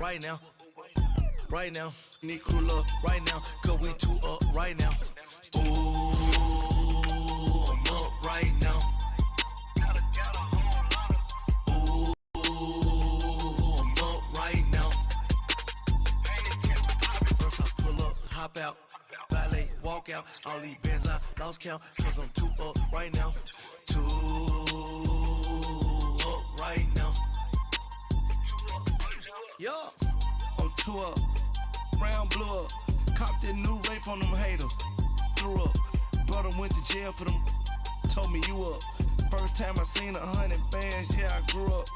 right now. Right now, need crew love right now, cause we two up right now. Ooh, I'm up right now. Ooh, I'm up right now. First I pull up, hop out, valet, walk out. All these bands I lost count, cause I'm two up right now. Two up right now. Yo, I'm two up. Brown blew up, copped that new rape on them haters, threw up, brother went to jail for them, told me you up, first time I seen 100 bands, yeah I grew up.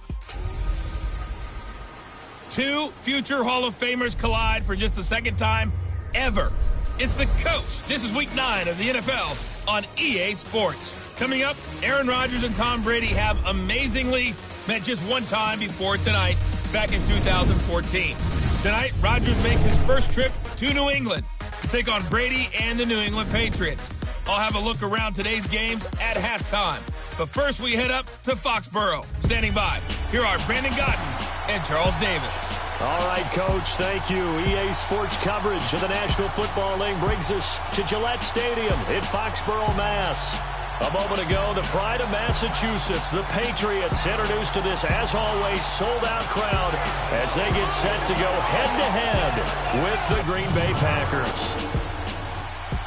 Two future Hall of Famers collide for just the second time ever. It's the coach. This is week 9 of the NFL on EA Sports. Coming up, Aaron Rodgers and Tom Brady have amazingly met just one time before tonight, back in 2014. Tonight, Rodgers makes his first trip to New England to take on Brady and the New England Patriots. I'll have a look around today's games at halftime. But first, we head up to Foxborough. Standing by, here are Brandon Gaudin and Charles Davis. All right, Coach, thank you. EA Sports coverage of the National Football League brings us to Gillette Stadium in Foxborough, Mass. A moment ago, the pride of Massachusetts, the Patriots, introduced to this, as always, sold-out crowd as they get set to go head-to-head with the Green Bay Packers.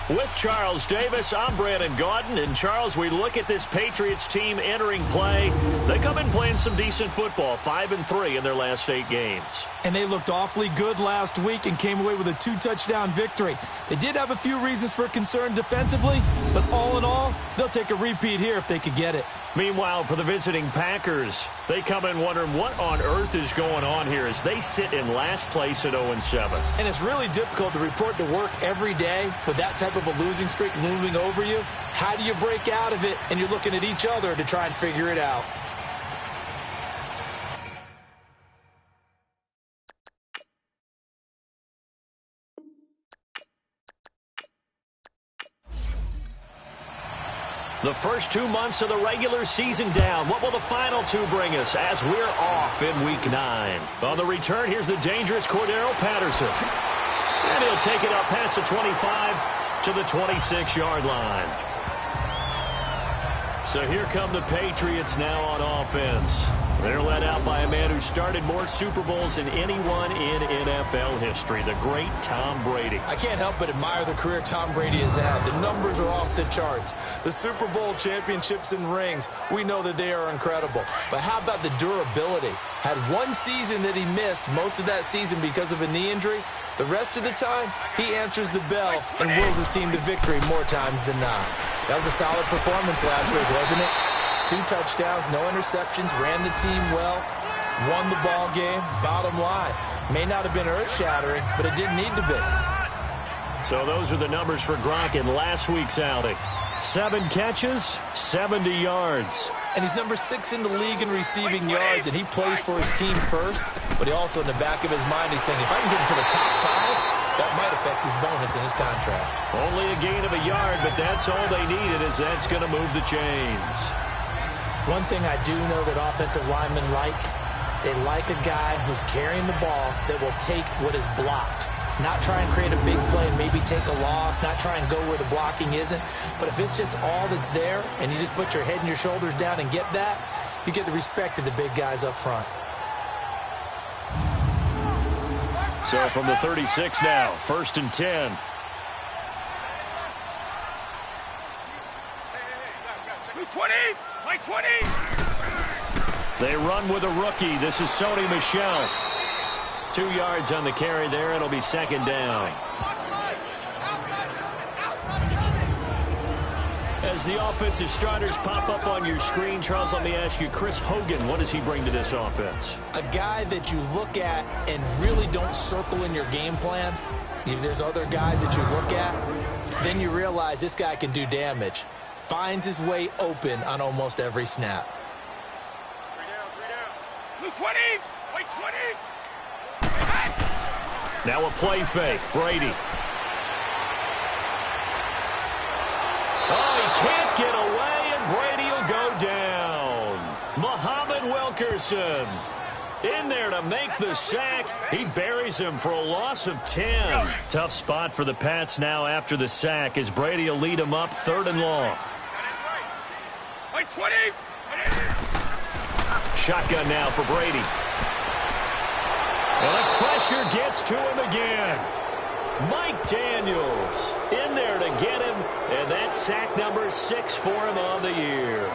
With Charles Davis, I'm Brandon Gaudin. And, Charles, we look at this Patriots team entering play. They come in playing some decent football, 5-3 in their last 8 games. And they looked awfully good last week and came away with a 2-touchdown victory. They did have a few reasons for concern defensively, but all in all, they'll take a repeat here if they could get it. Meanwhile, for the visiting Packers, they come in wondering what on earth is going on here as they sit in last place at 0-7. And it's really difficult to report to work every day with that type of a losing streak looming over you. How do you break out of it? And you're looking at each other to try and figure it out. The first 2 months of the regular season down. What will the final 2 bring us as we're off in Week 9? On the return, here's the dangerous Cordero Patterson. And he'll take it up past the 25 to the 26-yard line. So here come the Patriots now on offense. They're led out by a man who started more Super Bowls than anyone in NFL history, the great Tom Brady. I can't help but admire the career Tom Brady has had. The numbers are off the charts. The Super Bowl championships and rings, we know that they are incredible. But how about the durability? Had one season that he missed, most of that season because of a knee injury. The rest of the time, he answers the bell and wills his team to victory more times than not. That was a solid performance last week, wasn't it? 2 touchdowns, no interceptions, ran the team well, won the ball game. Bottom line, may not have been earth-shattering, but it didn't need to be. So those are the numbers for Gronk in last week's outing. 7 catches, 70 yards. And he's number 6 in the league in receiving yards, and he plays for his team first, but he also, in the back of his mind, he's thinking, if I can get into the top 5, that might affect his bonus in his contract. Only a gain of a yard, but that's all they needed, as that's going to move the chains. One thing I do know that offensive linemen like, they like a guy who's carrying the ball that will take what is blocked. Not try and create a big play and maybe take a loss, not try and go where the blocking isn't. But if it's just all that's there and you just put your head and your shoulders down and get that, you get the respect of the big guys up front. So from the 36 now, 1st and 10. They run with a rookie. This is Sony Michel. 2 yards on the carry there. It'll be 2nd down. As the offensive starters pop up on your screen, Charles, let me ask you, Chris Hogan, what does he bring to this offense? A guy that you look at and really don't circle in your game plan. If there's other guys that you look at, then you realize this guy can do damage. Finds his way open on almost every snap. 20! Wait, 20! Now a play fake. Brady. Oh, he can't get away, and Brady will go down. Muhammad Wilkerson. In there to make the sack. He buries him for a loss of 10. Tough spot for the Pats now after the sack as Brady will lead him up 3rd and long. Wait, 20. Shotgun now for Brady. And the pressure gets to him again. Mike Daniels in there to get him, and that's sack number 6 for him on the year.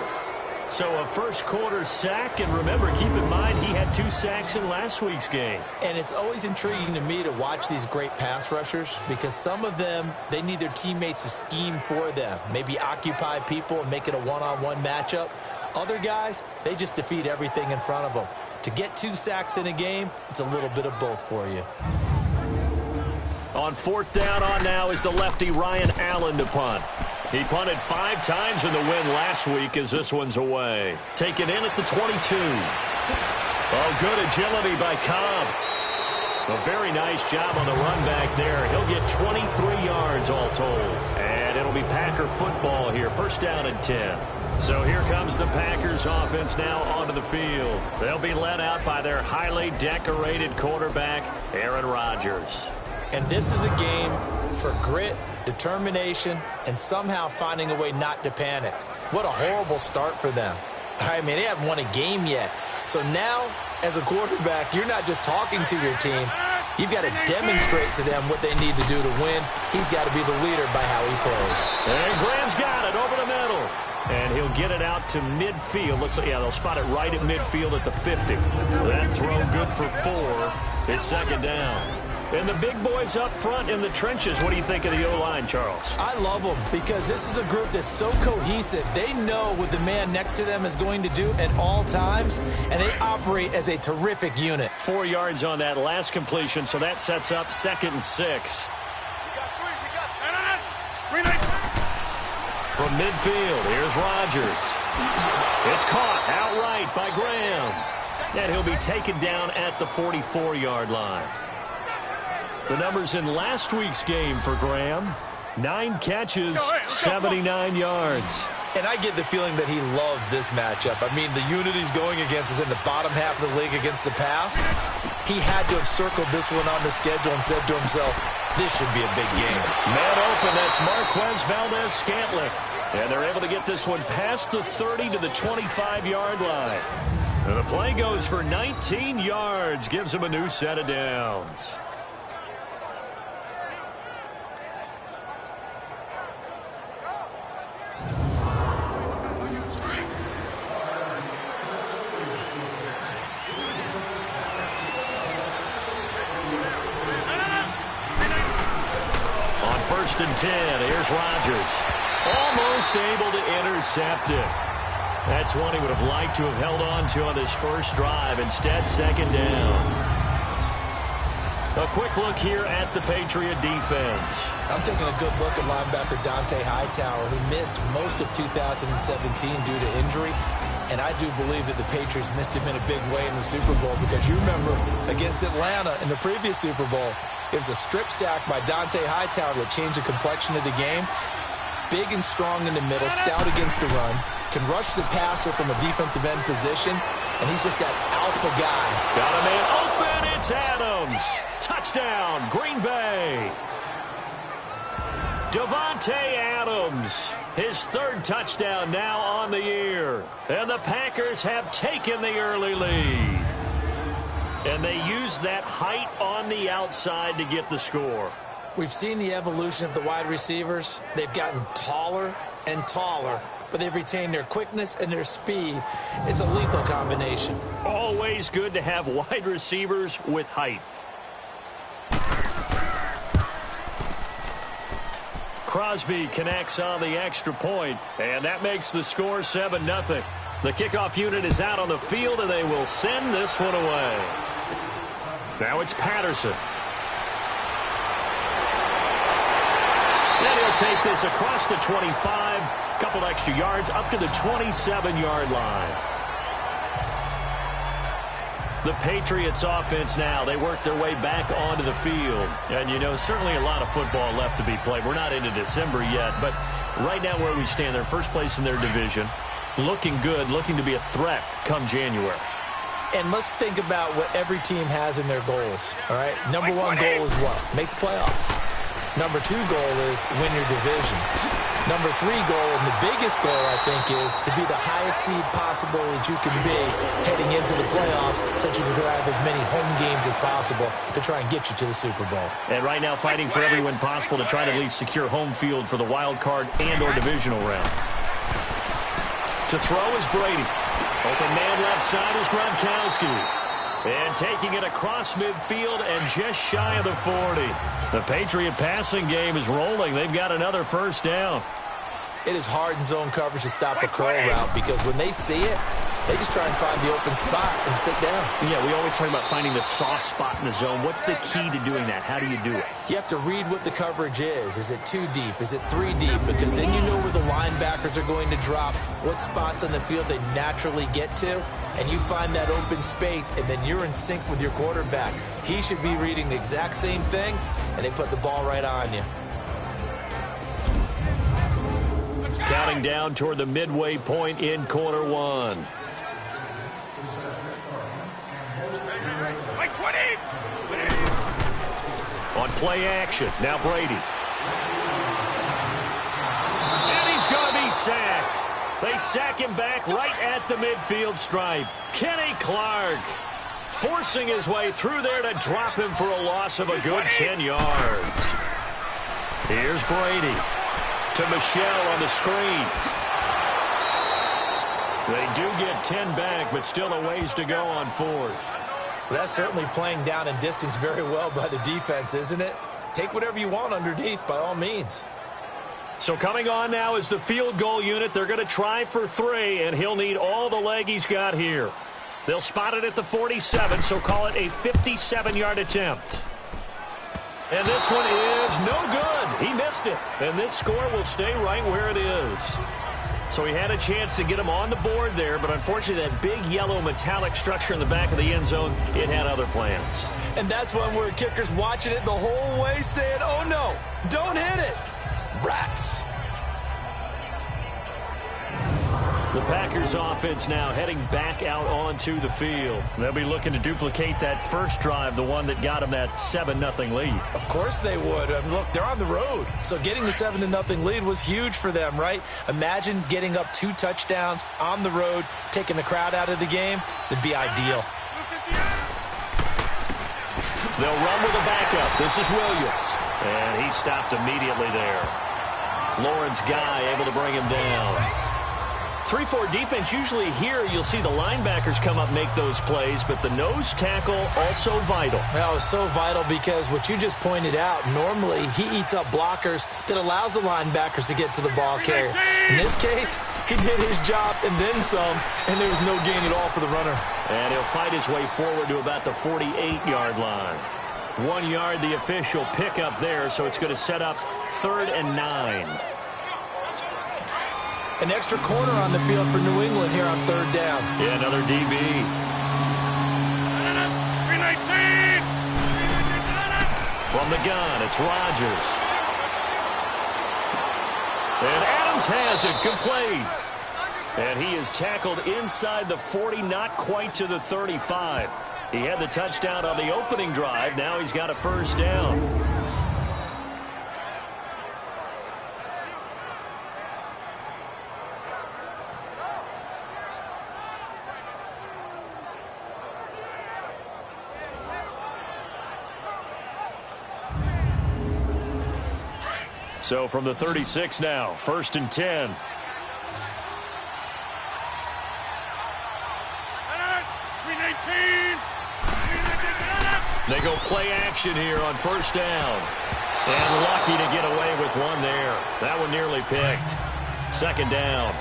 So a first quarter sack, and remember, keep in mind, he had 2 sacks in last week's game. And it's always intriguing to me to watch these great pass rushers because some of them, they need their teammates to scheme for them, maybe occupy people and make it a one-on-one matchup. Other guys, they just defeat everything in front of them. To get 2 sacks in a game, it's a little bit of both for you. On 4th down on now is the lefty Ryan Allen to punt. He punted 5 times in the win last week as this one's away. Taken in at the 22. Oh, good agility by Cobb. A very nice job on the run back there. He'll get 23 yards all told. And it'll be Packer football here. 1st down and 10. So here comes the Packers offense now onto the field. They'll be led out by their highly decorated quarterback, Aaron Rodgers. And this is a game for grit, determination, and somehow finding a way not to panic. What a horrible start for them. I mean, they haven't won a game yet. So now, as a quarterback, you're not just talking to your team. You've got to demonstrate to them what they need to do to win. He's got to be the leader by how he plays. And Graham's got it over the middle. And he'll get it out to midfield. Looks like, yeah, they'll spot it right at midfield at the 50. That throw good for 4. It's 2nd down. And the big boys up front in the trenches. What do you think of the O-line, Charles? I love them because this is a group that's so cohesive. They know what the man next to them is going to do at all times, and they operate as a terrific unit. 4 yards on that last completion, so that sets up 2nd and 6. From midfield, here's Rodgers. It's caught outright by Graham. And he'll be taken down at the 44-yard line. The numbers in last week's game for Graham: 9 catches, 79 yards. And I get the feeling that he loves this matchup. I mean, the unit he's going against is in the bottom half of the league against the pass. He had to have circled this one on the schedule and said to himself, this should be a big game. Man open, that's Marquez Valdez-Scantling. And they're able to get this one past the 30 to the 25-yard line. And the play goes for 19 yards, gives him a new set of downs. On 1st and 10, here's Rodgers. Almost able to intercept it. That's one he would have liked to have held on to on this first drive. Instead, 2nd down. A quick look here at the Patriot defense. I'm taking a good look at linebacker Dante Hightower, who missed most of 2017 due to injury. And I do believe that the Patriots missed him in a big way in the Super Bowl because you remember against Atlanta in the previous Super Bowl, it was a strip sack by Dante Hightower that changed the complexion of the game. Big and strong in the middle, stout against the run, can rush the passer from a defensive end position, and he's just that alpha guy. Got a man open, it's Adams. Touchdown, Green Bay. Davante Adams, his 3rd touchdown now on the year. And the Packers have taken the early lead. And they use that height on the outside to get the score. We've seen the evolution of the wide receivers. They've gotten taller and taller, but they've retained their quickness and their speed. It's a lethal combination. Always good to have wide receivers with height. Crosby connects on the extra point, and that makes the score 7-0. The kickoff unit is out on the field, and they will send this one away. Now it's Patterson. And he'll take this across the 25, couple extra yards up to the 27-yard line. The Patriots offense now, they work their way back onto the field. And, you know, certainly a lot of football left to be played. We're not into December yet, but right now where we stand, they're first place in their division. Looking good, looking to be a threat come January. And let's think about what every team has in their goals, all right? Number one goal is what? Make the playoffs. Number two goal is win your division. Number three goal, and the biggest goal, I think, is to be the highest seed possible that you can be heading into the playoffs so that you can have as many home games as possible to try and get you to the Super Bowl. And right now fighting for every win possible to try to at least secure home field for the wild card and or divisional round. To throw is Brady. Open man left side is Gronkowski. And taking it across midfield and just shy of the 40. The Patriot passing game is rolling. They've got another first down. It is hard in zone coverage to stop a curl route because when they see it, they just try and find the open spot and sit down. Yeah, we always talk about finding the soft spot in the zone. What's the key to doing that? How do you do it? You have to read what the coverage is. Is it 2 deep? Is it 3 deep? Because then you know where the linebackers are going to drop, what spots on the field they naturally get to, and you find that open space, and then you're in sync with your quarterback. He should be reading the exact same thing, and they put the ball right on you. Counting down toward the midway point in quarter one. Like 20. On play action, now Brady. And he's going to be sacked. They sack him back right at the midfield stripe. Kenny Clark forcing his way through there to drop him for a loss of a good 10 yards. Here's Brady to Michelle on the screen. They do get 10 back, but still a ways to go on fourth. Well, that's certainly playing down in distance very well by the defense, isn't it? Take whatever you want underneath, by all means. So coming on now is the field goal unit. They're going to try for 3, and he'll need all the leg he's got here. They'll spot it at the 47, so call it a 57-yard attempt. And this one is no good. He missed it, and this score will stay right where it is. So he had a chance to get him on the board there, but unfortunately that big yellow metallic structure in the back of the end zone, it had other plans. And that's when we're kickers watching it the whole way saying, oh no, don't hit it. Rats. The Packers offense now heading back out onto the field. They'll be looking to duplicate that first drive, the one that got them that 7-0 lead. Of course they would. Look, they're on the road. So getting the 7-0 lead was huge for them, right? Imagine getting up 2 touchdowns on the road, taking the crowd out of the game. That'd be ideal. They'll run with a backup. This is Williams. And he stopped immediately there. Lawrence Guy able to bring him down. 3-4 defense, usually here you'll see the linebackers come up, make those plays, but the nose tackle also vital. That was so vital because what you just pointed out, normally he eats up blockers that allows the linebackers to get to the ball carrier. In this case, he did his job and then some, and there was no gain at all for the runner. And he'll fight his way forward to about the 48-yard line. 1 yard, the official pickup there, so it's going to set up 3rd and 9. An extra corner on the field for New England here on 3rd down. Yeah, another DB. 319. From the gun, it's Rodgers. And Adams has it, complete. And he is tackled inside the 40, not quite to the 35. He had the touchdown on the opening drive. Now he's got a first down. So from the 36 now, 1st and 10. They go play action here on 1st down. And lucky to get away with one there. That one nearly picked. 2nd down.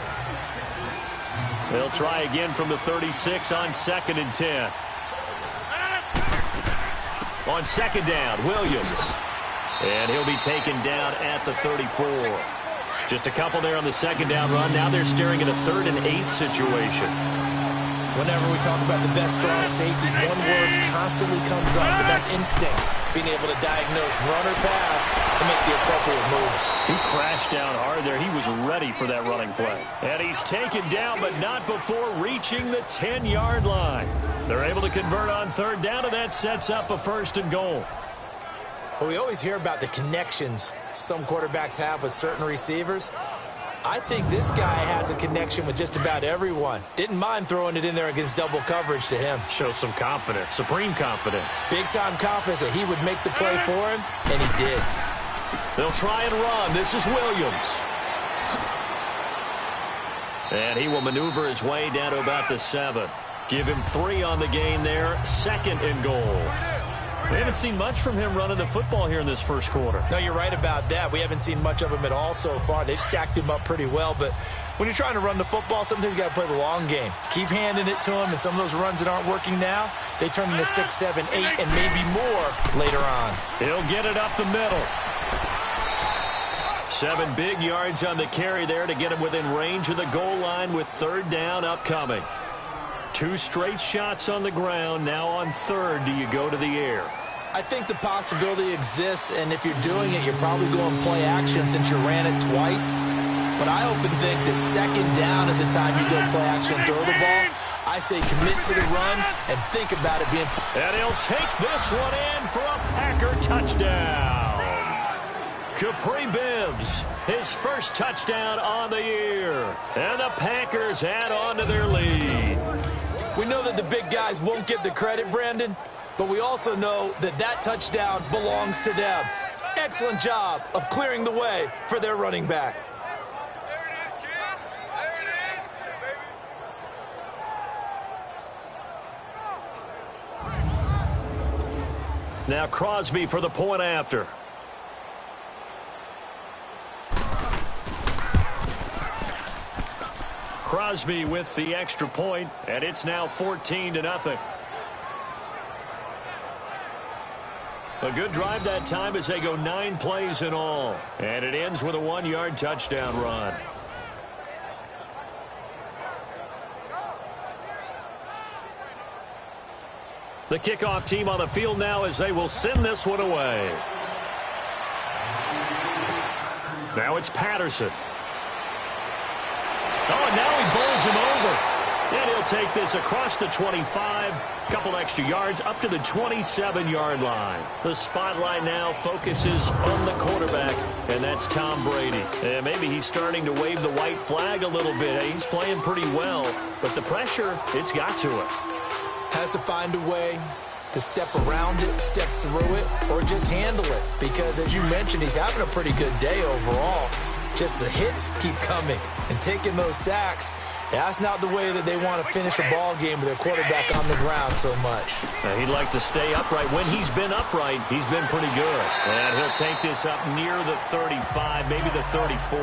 They'll try again from the 36 on 2nd and 10. On 2nd down, Williams. And he'll be taken down at the 34. Just a couple there on the 2nd down run. Now they're staring at a 3rd and 8 situation. Whenever we talk about the best strong safeties, one word constantly comes up, and that's instincts. Being able to diagnose run or pass and make the appropriate moves. He crashed down hard there. He was ready for that running play. And he's taken down, but not before reaching the 10-yard line. They're able to convert on third down, and that sets up a 1st and goal. Well, we always hear about the connections some quarterbacks have with certain receivers. I think this guy has a connection with just about everyone. Didn't mind throwing it in there against double coverage to him. Shows some confidence, supreme confidence. Big-time confidence that he would make the play for him, and he did. They'll try and run. This is Williams. And he will maneuver his way down to about the 7. Give him 3 on the gain there. 2nd and goal. We haven't seen much from him running the football here in this first quarter. No, you're right about that. We haven't seen much of him at all so far. They've stacked him up pretty well, but when you're trying to run the football, sometimes you got to play the long game. Keep handing it to him, and some of those runs that aren't working now, they turn into 6, 7, 8, and maybe more later on. He'll get it up the middle. 7 big yards on the carry there to get him within range of the goal line with 3rd down upcoming. 2 straight shots on the ground. Now on 3rd, do you go to the air? I think the possibility exists, and if you're doing it, you're probably going play action since you ran it twice. But I often think that 2nd down is the time you go play action and throw the ball. I say commit to the run and think about it being... And he'll take this one in for a Packer touchdown. Capri Bibbs, his first touchdown on the year. And the Packers add on to their lead. We know that the big guys won't get the credit, Brandon, but we also know that that touchdown belongs to them. Excellent job of clearing the way for their running back. Now Crosby for the point after. Crosby with the extra point, and it's now 14-0. A good drive that time as they go 9 plays in all. And it ends with a 1-yard touchdown run. The kickoff team on the field now as they will send this one away. Now it's Patterson. Oh, and now he bowls him over. And he'll take this across the 25, couple extra yards up to the 27-yard line. The spotlight now focuses on the quarterback, and that's Tom Brady. And maybe he's starting to wave the white flag a little bit. He's playing pretty well, but the pressure, it's got to it. Has to find a way to step around it, step through it, or just handle it. Because, as you mentioned, he's having a pretty good day overall. Just the hits keep coming and taking those sacks. That's not the way that they want to finish a ball game with their quarterback on the ground so much. He'd like to stay upright. When he's been upright, he's been pretty good. And he'll take this up near the 35, maybe the 34.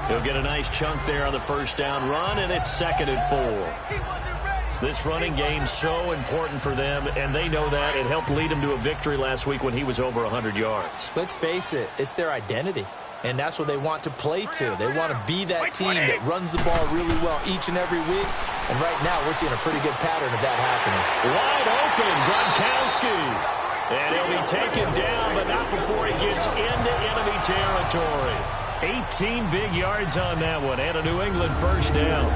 He'll get a nice chunk there on the first down run, and it's 2nd and 4. This running game's so important for them, and they know that. It helped lead them to a victory last week when he was over 100 yards. Let's face it, it's their identity. And that's what they want to play to. They want to be that team that runs the ball really well each and every week. And right now, we're seeing a pretty good pattern of that happening. Wide open, Gronkowski. And he'll be taken down, but not before he gets into enemy territory. 18 big yards on that one, and a New England first down.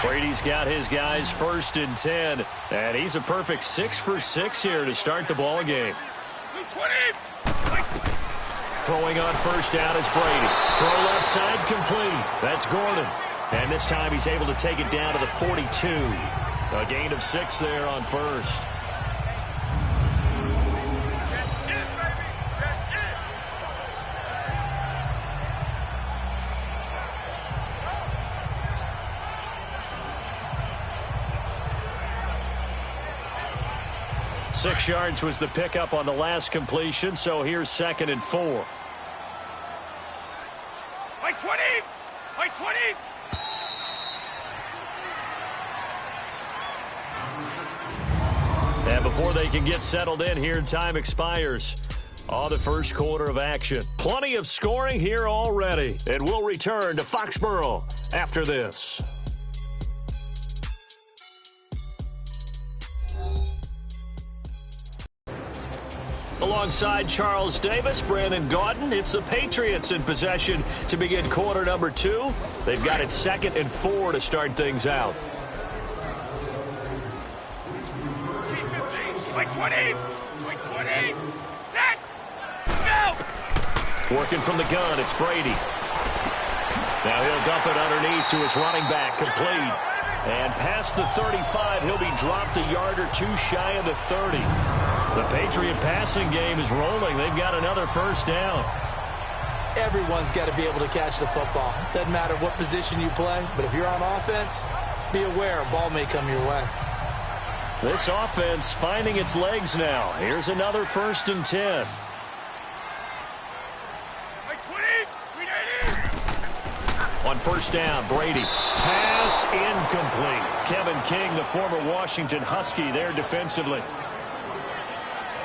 Brady's got his guys 1st and 10, and he's a perfect 6 for 6 here to start the ball game. Throwing on first down is Brady. Throw left side complete. That's Gordon. And this time he's able to take it down to the 42. A gain of 6 there on first. Six yards was the pickup on the last completion, so here's 2nd and 4. By 20! By 20! And before they can get settled in here, time expires on the first quarter of action. Plenty of scoring here already, and we'll return to Foxborough after this. Alongside Charles Davis, Brandon Gaudin, it's the Patriots in possession to begin quarter number 2. They've got it 2nd and 4 to start things out. Like 20! Like 20! Set! Go! Working from the gun, it's Brady. Now he'll dump it underneath to his running back, complete. And past the 35, he'll be dropped a yard or 2 shy of the 30. The Patriot passing game is rolling. They've got another first down. Everyone's got to be able to catch the football. Doesn't matter what position you play, but if you're on offense, be aware a ball may come your way. This offense finding its legs now. Here's another 1st and 10. Like 20! 390! On first down, Brady. Pass incomplete. Kevin King, the former Washington Husky, there defensively.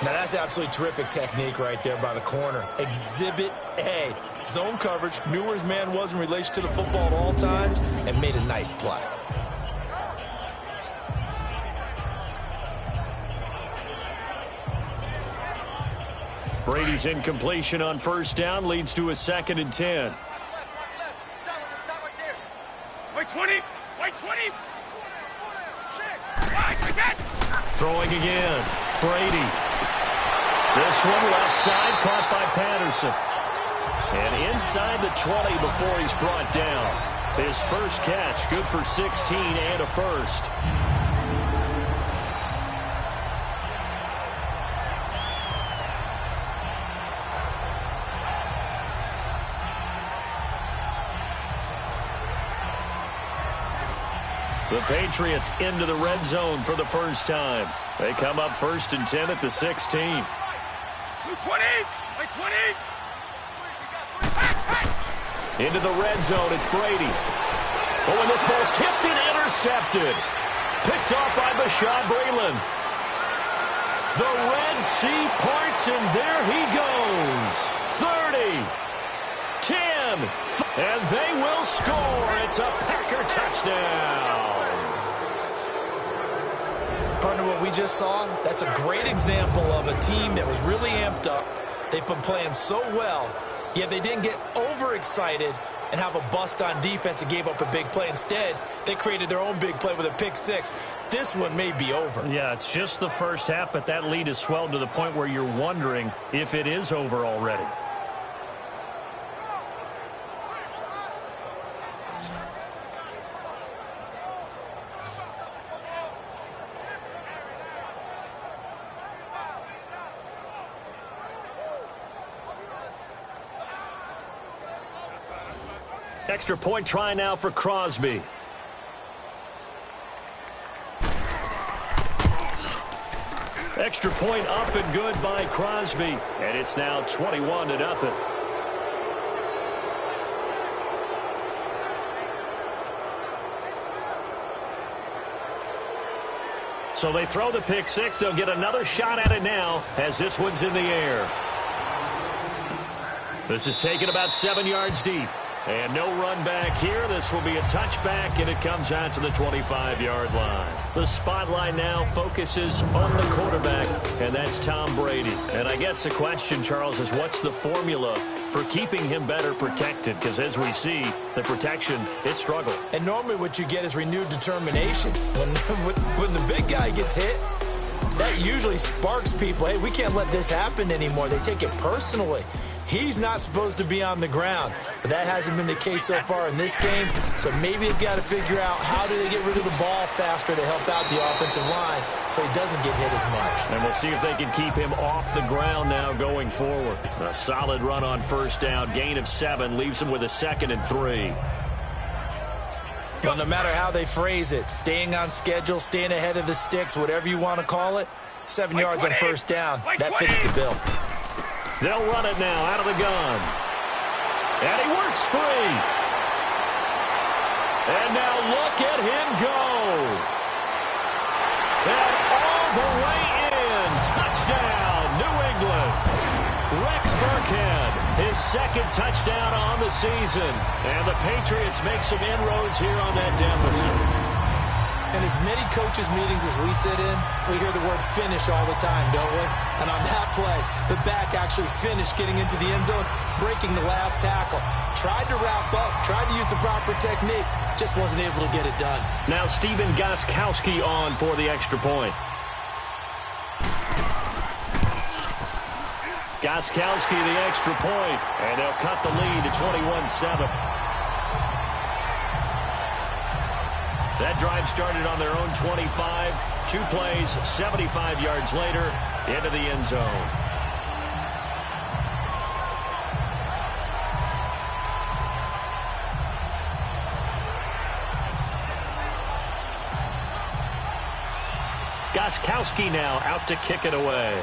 Now that's absolutely terrific technique right there by the corner. Exhibit A. Zone coverage, knew where his man was in relation to the football at all times, and made a nice play. Brady's incompletion on first down leads to a 2nd and 10. Like 20! Like 20! Throwing again. Brady. This one left side caught by Patterson. And inside the 20 before he's brought down. His first catch, good for 16 and a first. The Patriots into the red zone for the first time. They come up 1st and 10 at the 16. 20! Like 20! Into the red zone, it's Brady. Oh, and this ball's tipped and intercepted. Picked off by Bashaud Breeland. The Red Sea parts, and there he goes. 30, 10, and they will score. It's a Packer touchdown. Partner, what we just saw, that's a great example of a team that was really amped up. They've been playing so well, yet they didn't get overexcited and have a bust on defense and gave up a big play. Instead, they created their own big play with a pick 6. This one may be over. Yeah, it's just the first half, but that lead has swelled to the point where you're wondering if it is over already. Extra point try now for Crosby. Extra point up and good by Crosby. And it's now 21-0. So they throw the pick 6. They'll get another shot at it now as this one's in the air. This is taken about 7 yards deep. And no run back here. This will be a touchback, and it comes out to the 25-yard line. The spotlight now focuses on the quarterback, and that's Tom Brady. And I guess the question, Charles, is what's the formula for keeping him better protected? Because as we see, the protection, it struggled. And normally what you get is renewed determination. When the big guy gets hit, that usually sparks people. Hey, we can't let this happen anymore. They take it personally. He's not supposed to be on the ground, but that hasn't been the case so far in this game. So maybe they've got to figure out how do they get rid of the ball faster to help out the offensive line so he doesn't get hit as much. And we'll see if they can keep him off the ground now going forward. A solid run on first down. Gain of 7 leaves him with a 2nd and 3. Well, no matter how they phrase it, staying on schedule, staying ahead of the sticks, whatever you want to call it, 7 yards on first down, that fits the bill. They'll run it now out of the gun. And he works free. And now look at him go. And all the way in. Touchdown, New England. Rex Burkhead, his 2nd touchdown on the season. And the Patriots make some inroads here on that deficit. In as many coaches' meetings as we sit in, we hear the word finish all the time, don't we? And on that play, the back actually finished getting into the end zone, breaking the last tackle. Tried to wrap up, tried to use the proper technique, just wasn't able to get it done. Now Steven Gostkowski on for the extra point. Gostkowski the extra point, and they'll cut the lead to 21-7. That drive started on their own 25. 2 plays, 75 yards later, into the end zone. Gostkowski now out to kick it away.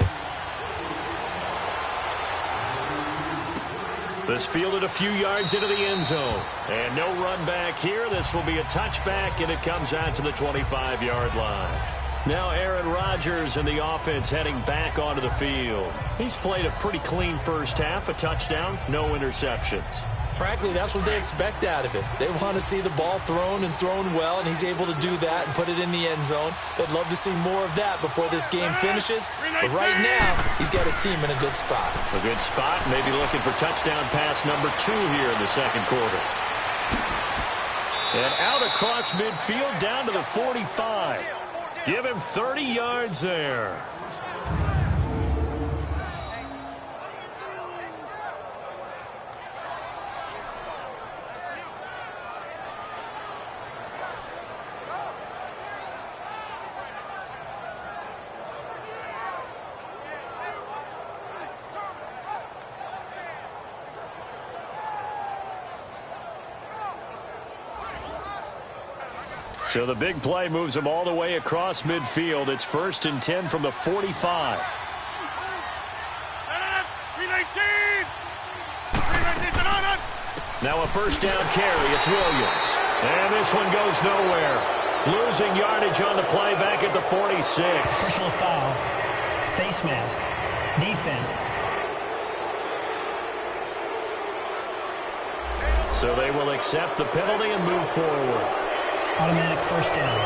This fielded a few yards into the end zone. And no run back here. This will be a touchback, and it comes out to the 25-yard line. Now Aaron Rodgers and the offense heading back onto the field. He's played a pretty clean first half, a touchdown, no interceptions. Frankly, that's what they expect out of it. They want to see the ball thrown and thrown well, and he's able to do that and put it in the end zone. They'd love to see more of that before this game finishes. But right now, he's got his team in a good spot. A good spot, maybe looking for touchdown pass number 2 here in the second quarter. And out across midfield down to the 45. Give him 30 yards there. So the big play moves them all the way across midfield. It's 1st and 10 from the 45. Now a first down carry. It's Williams. And this one goes nowhere. Losing yardage on the play back at the 46. Personal foul. Face mask. Defense. So they will accept the penalty and move forward. Automatic first down.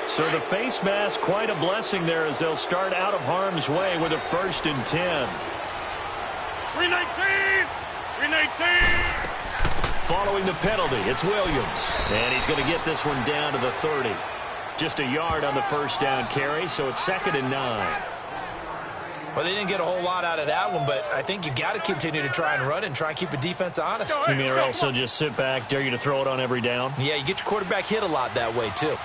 So the face mask, quite a blessing there as they'll start out of harm's way with a 1st and 10. 319! 319! Following the penalty, it's Williams. And he's going to get this one down to the 30. Just a yard on the first down carry, so it's 2nd and 9. Well, they didn't get a whole lot out of that one, but I think you got to continue to try and run it and try and keep the defense honest. You mean or else they'll just sit back, dare you to throw it on every down? Yeah, you get your quarterback hit a lot that way, too.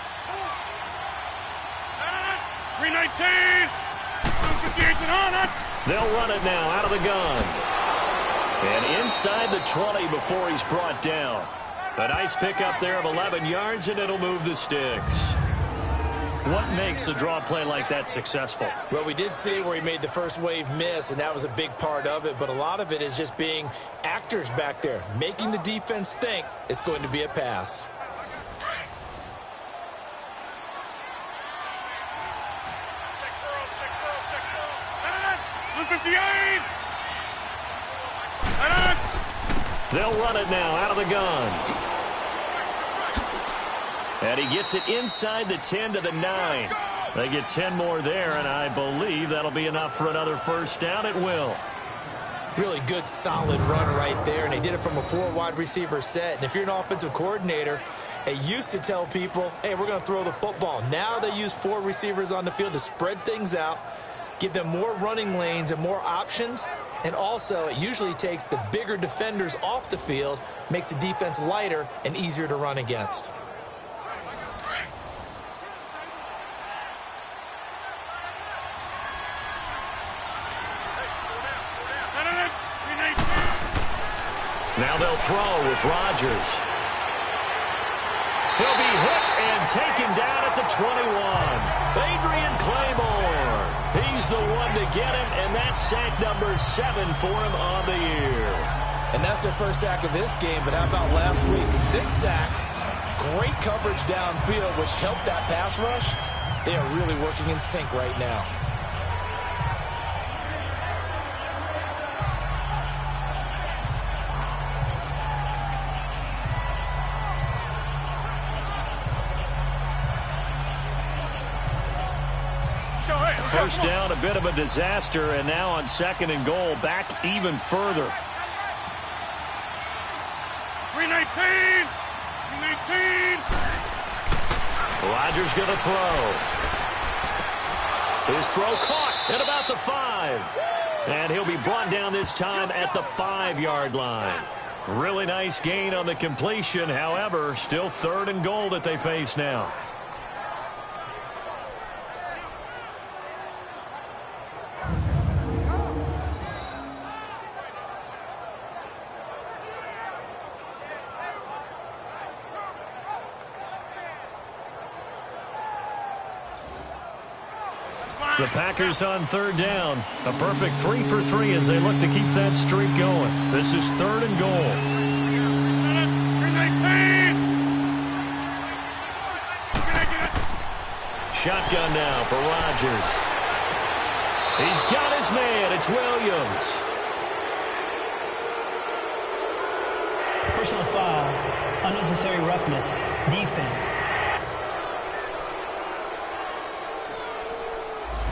319! 258 on it! They'll run it now out of the gun. And inside the 20 before he's brought down. A nice pickup there of 11 yards, and it'll move the sticks. What makes a draw play like that successful? Well, we did see where he made the first wave miss, and that was a big part of it. But a lot of it is just being actors back there, making the defense think it's going to be a pass. Check girls. 258! They'll run it now out of the gun. And he gets it inside the 10 to the 9. They get 10 more there, and I believe that'll be enough for another first down. It will. Really good, solid run right there, and they did it from a 4 wide receiver set. And if you're an offensive coordinator, they used to tell people, hey, we're going to throw the football. Now they use 4 receivers on the field to spread things out, give them more running lanes and more options. And also, it usually takes the bigger defenders off the field, makes the defense lighter and easier to run against. Now they'll throw with Rodgers. He'll be hit and taken down at the 21. Adrian Claymore. He's the one to get him, and that's sack number 7 for him on the year. And that's their first sack of this game, but how about last week? 6 sacks, great coverage downfield, which helped that pass rush. They are really working in sync right now. first down, a bit of a disaster, and now on 2nd and goal, back even further. 319! 319! Rodgers going to throw. His throw caught at about the 5. And he'll be brought down this time at the 5-yard line. Really nice gain on the completion. However, still 3rd and goal that they face now. The Packers on 3rd down. A perfect 3 for 3 as they look to keep that streak going. This is 3rd and goal. 319! Shotgun now for Rodgers. He's got his man. It's Williams. Personal foul, unnecessary roughness, defense.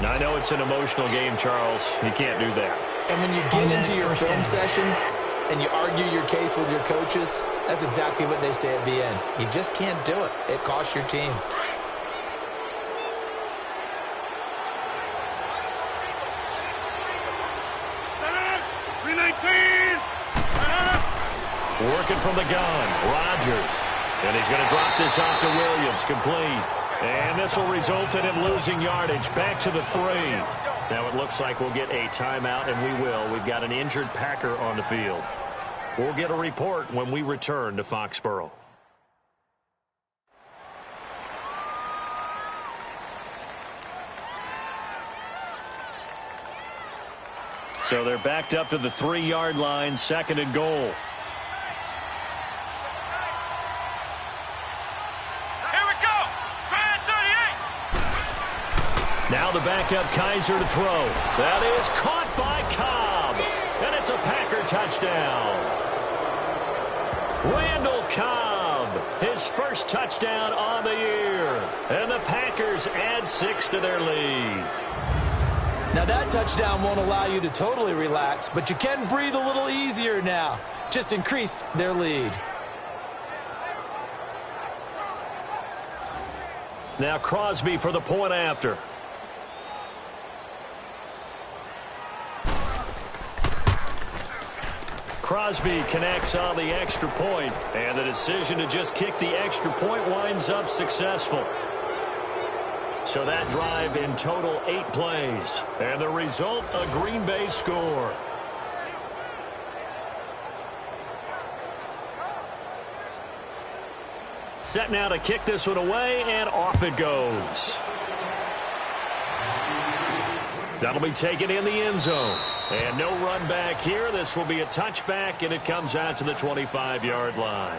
Now, I know it's an emotional game, Charles. You can't do that. And when you get into your film sessions and you argue your case with your coaches, that's exactly what they say at the end. You just can't do it. It costs your team. Working from the gun, Rodgers. And he's going to drop this off to Williams, complete. And this will result in him losing yardage back to the 3. Now it looks like we'll get a timeout, and we will. We've got an injured Packer on the field. We'll get a report when we return to Foxborough. So they're backed up to the 3-yard line, 2nd and goal. Now the backup Kaiser to throw. That is caught by Cobb. And it's a Packer touchdown. Randall Cobb, his first touchdown on the year. And the Packers add 6 to their lead. Now that touchdown won't allow you to totally relax, but you can breathe a little easier now. Just increased their lead. Now Crosby for the point after. Crosby connects on the extra point, and the decision to just kick the extra point winds up successful. So that drive in total 8 plays, and the result, a Green Bay score. Set now to kick this one away, and off it goes. That'll be taken in the end zone. And no run back here. This will be a touchback, and it comes out to the 25-yard line.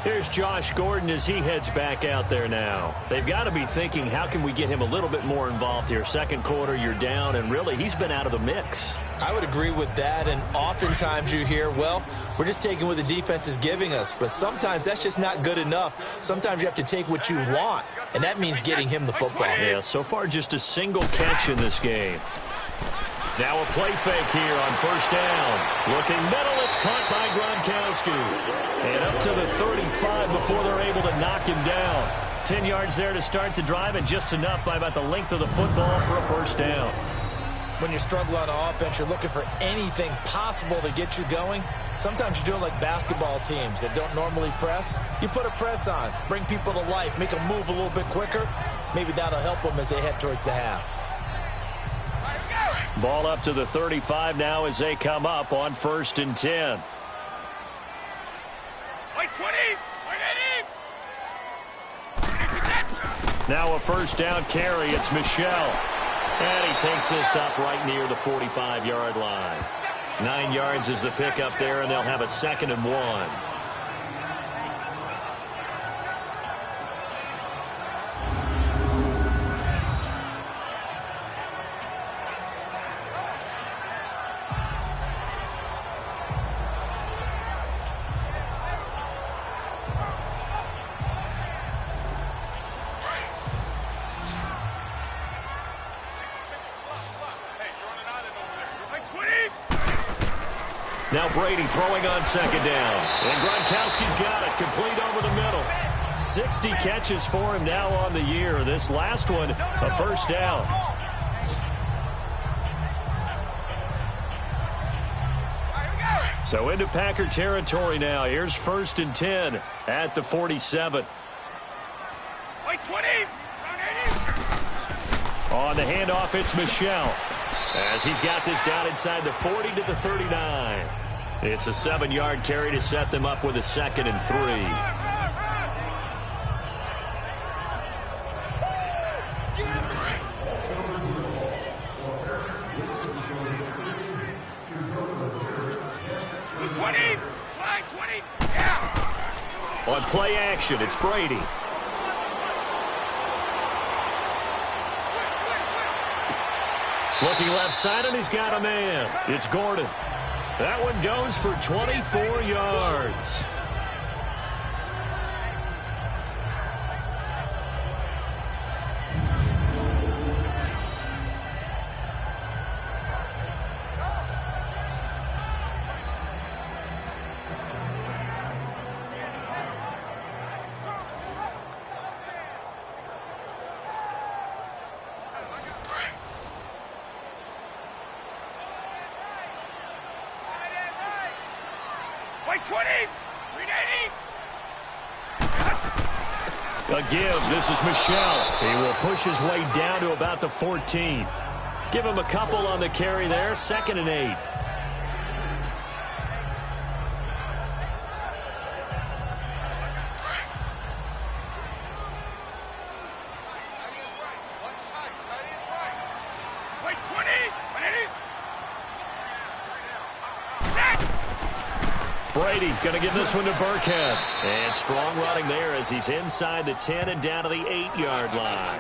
Here's Josh Gordon as he heads back out there now. They've got to be thinking, how can we get him a little bit more involved here? 2nd quarter, you're down, and really, he's been out of the mix. I would agree with that, and oftentimes you hear, well, we're just taking what the defense is giving us. But sometimes that's just not good enough. Sometimes you have to take what you want, and that means getting him the football. Yeah, so far just a single catch in this game. Now a play fake here on 1st down. Looking middle, it's caught by Gronkowski. And up to the 35 before they're able to knock him down. 10 yards there to start the drive, and just enough by about the length of the football for a 1st down. When you struggle on offense, you're looking for anything possible to get you going. Sometimes you do it like basketball teams that don't normally press. You put a press on, bring people to life, make them move a little bit quicker. Maybe that'll help them as they head towards the half. Ball up to the 35 now as they come up on 1st and 10. Wait, 20! Now a 1st down carry. It's Michel. And he takes this up right near the 45-yard line. 9 yards is the pickup there, and they'll have a 2nd and 1. Now Brady throwing on second down. And Gronkowski's got it, complete over the middle. 60 catches for him now on the year. This last one, a first down. So into Packer territory now. Here's 1st and 10 at the 47. Wait, 20. On the handoff, it's Michel. As he's got this down inside the 40 to the 39. It's a 7-yard carry to set them up with a 2nd and 3. On play action, it's Brady. Looking left side, and he's got a man. It's Gordon. That one goes for 24 yards. A give. This is Michel. He will push his way down to about the 14. Give him a couple on the carry there. 2nd and 8. Brady going to give this one to Burkhead. And strong running there as he's inside the 10 and down to the 8-yard line.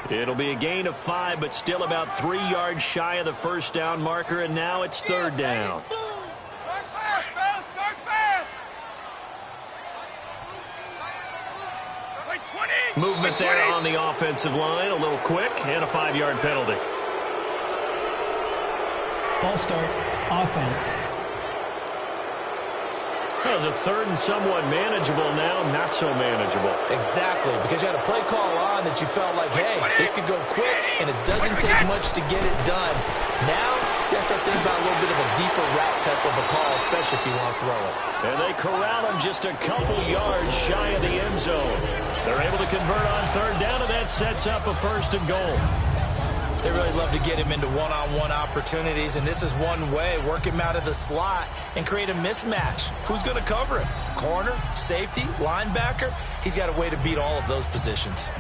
It'll be a gain of 5, but still about 3 yards shy of the first down marker, and now it's 3rd down. Movement there on the offensive line, a little quick, and a 5-yard penalty. False start, offense. That was a 3rd and somewhat manageable, now not so manageable. Exactly, because you had a play call on that you felt like, hey, this could go quick, and it doesn't take much to get it done. Now, you got to start thinking about a little bit of a deeper route type of a call, especially if you want to throw it. And they corral him just a couple yards shy of the end zone. They're able to convert on 3rd down, and that sets up a 1st and goal. They really love to get him into one-on-one opportunities, and this is one way. Work him out of the slot and create a mismatch. Who's going to cover him? Corner, safety, linebacker? He's got a way to beat all of those positions.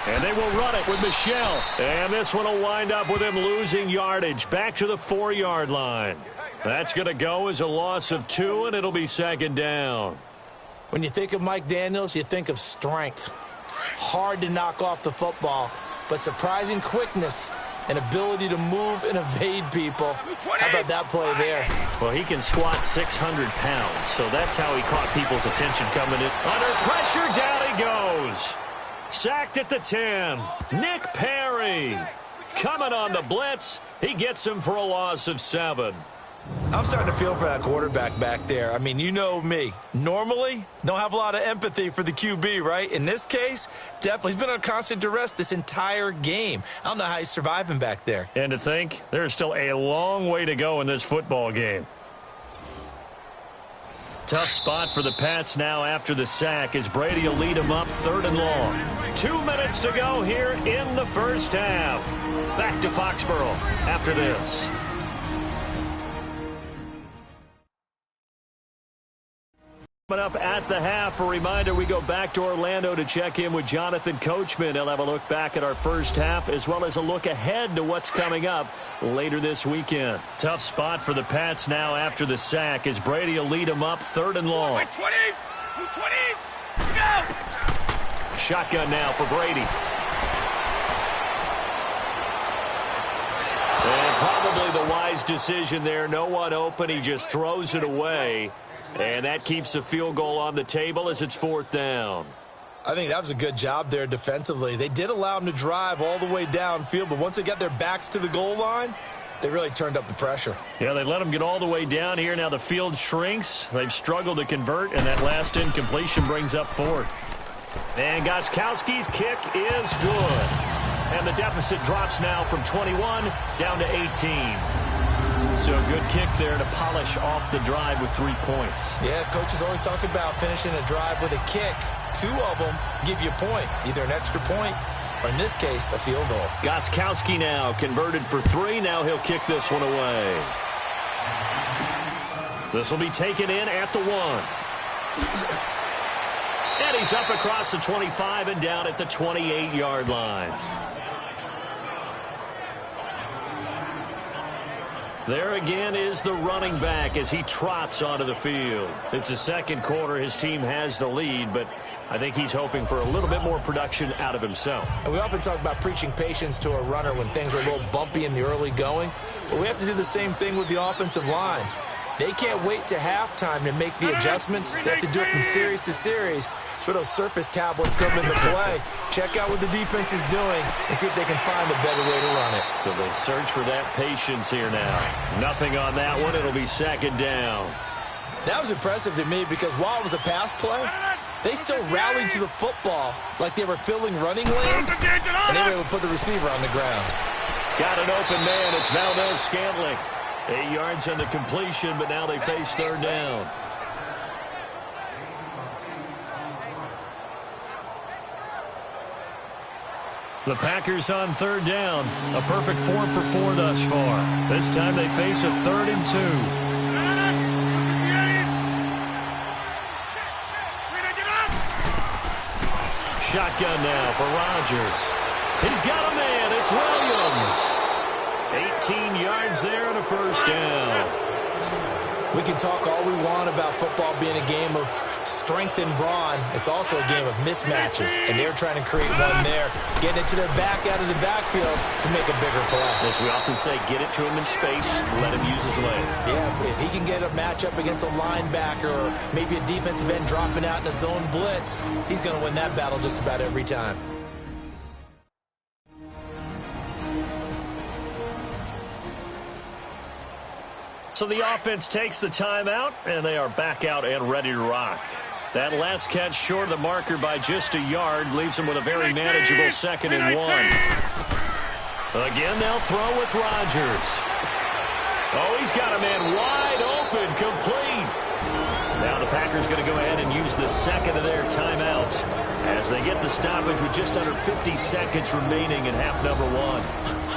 And they will run it with Michel. And this one will wind up with him losing yardage back to the 4-yard line. That's going to go as a loss of 2, and it'll be 2nd down. When you think of Mike Daniels, you think of strength. Hard to knock off the football, but surprising quickness and ability to move and evade people. How about that play there? Well, he can squat 600 pounds, so that's how he caught people's attention coming in. Under pressure, down he goes. Sacked at the 10. Nick Perry coming on the blitz. He gets him for a loss of 7. I'm starting to feel for that quarterback back there. I mean, you know me. Normally, don't have a lot of empathy for the QB, right? In this case, definitely. He's been on constant duress this entire game. I don't know how he's surviving back there. And to think, there's still a long way to go in this football game. Tough spot for the Pats now after the sack as Brady will lead them up 3rd and long. 2 minutes to go here in the first half. Back to Foxborough after this. Coming up at the half, a reminder, we go back to Orlando to check in with Jonathan Coachman. He'll have a look back at our first half as well as a look ahead to what's coming up later this weekend. Tough spot for the Pats now after the sack as Brady will lead them up 3rd and long. 20, 20. Shotgun now for Brady. And probably the wise decision there. No one open. He just throws it away. And that keeps the field goal on the table as it's 4th down. I think that was a good job there defensively. They did allow them to drive all the way downfield, but once they got their backs to the goal line, they really turned up the pressure. Yeah, they let them get all the way down here. Now the field shrinks. They've struggled to convert, and that last incompletion brings up 4th. And Gostkowski's kick is good. And the deficit drops now from 21 down to 18. So a good kick there to polish off the drive with 3 points. Yeah, coaches always talk about finishing a drive with a kick. 2 of them give you points, either an extra point or, in this case, a field goal. Gostkowski now converted for 3. Now he'll kick this one away. This will be taken in at the 1. And he's up across the 25 and down at the 28-yard line. There again is the running back as he trots onto the field. It's the second quarter. His team has the lead, but I think he's hoping for a little bit more production out of himself. And we often talk about preaching patience to a runner when things are a little bumpy in the early going, but we have to do the same thing with the offensive line. They can't wait to halftime to make the adjustments. They have to do it from series to series so those surface tablets come into play. Check out what the defense is doing and see if they can find a better way to run it. So they'll search for that patience here now. Nothing on that one. It'll be 2nd down. That was impressive to me because while it was a pass play, they still rallied to the football like they were filling running lanes, and they were able to put the receiver on the ground. Got an open man. It's Valdez-Scantling. 8 yards on the completion, but now they face 3rd down. The Packers on 3rd down. A perfect 4 for 4 thus far. This time they face a 3rd and 2. Shotgun now for Rodgers. He's got a man. It's Williams. 18 yards there and a 1st down. We can talk all we want about football being a game of strength and brawn. It's also a game of mismatches, and they're trying to create one there, getting it to their back out of the backfield to make a bigger play. As we often say, get it to him in space, let him use his leg. Yeah, if he can get a matchup against a linebacker or maybe a defensive end dropping out in a zone blitz, he's going to win that battle just about every time. So the offense takes the timeout, and they are back out and ready to rock. That last catch short of the marker by just a yard leaves them with a very manageable 2nd and 1. Again, they'll throw with Rodgers. Oh, he's got a man wide open, complete. Now the Packers going to go ahead and use the 2nd of their timeouts as they get the stoppage with just under 50 seconds remaining in half number 1.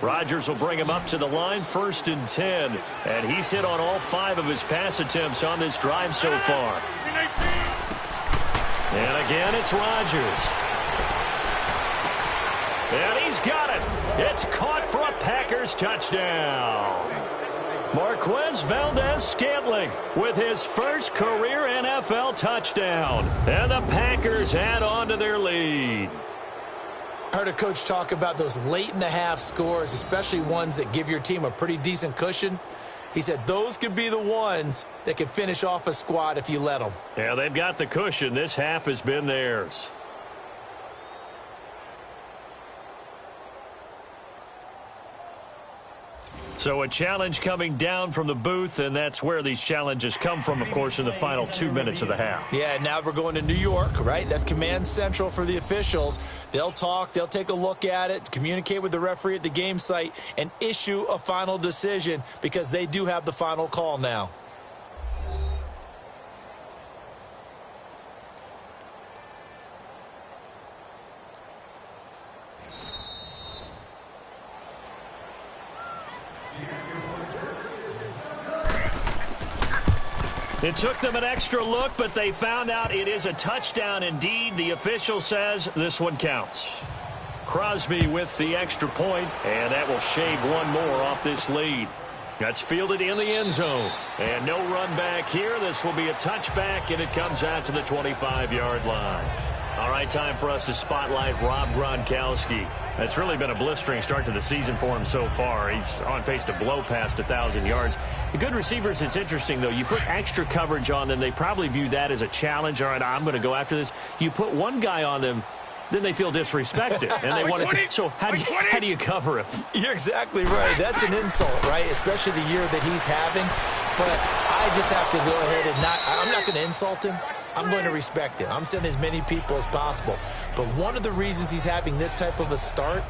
Rodgers will bring him up to the line, 1st and 10. And he's hit on all 5 of his pass attempts on this drive so far. And again, it's Rodgers. And he's got it. It's caught for a Packers touchdown. Marquez Valdez-Scantling with his first career NFL touchdown. And the Packers add on to their lead. I heard a coach talk about those late-in-the-half scores, especially ones that give your team a pretty decent cushion. He said those could be the ones that can finish off a squad if you let them. Yeah, they've got the cushion. This half has been theirs. So a challenge coming down from the booth, and that's where these challenges come from, of course, in the final 2 minutes of the half. Yeah, now we're going to New York, right? That's command central for the officials. They'll talk, they'll take a look at it, communicate with the referee at the game site, and issue a final decision because they do have the final call now. It took them an extra look, but they found out it is a touchdown indeed. The official says this one counts. Crosby with the extra point, and that will shave one more off this lead. That's fielded in the end zone. And no run back here. This will be a touchback, and it comes out to the 25-yard line. All right, time for us to spotlight Rob Gronkowski. It's really been a blistering start to the season for him so far. He's on pace to blow past 1,000 yards. The good receivers, it's interesting, though. You put extra coverage on them, they probably view that as a challenge. All right, I'm going to go after this. You put one guy on them, then they feel disrespected, and they want to. So how do you cover him? You're exactly right. That's an insult, right? Especially the year that he's having. But I just have to go ahead and I'm not going to insult him. I'm going to respect him. I'm sending as many people as possible. But one of the reasons he's having this type of a start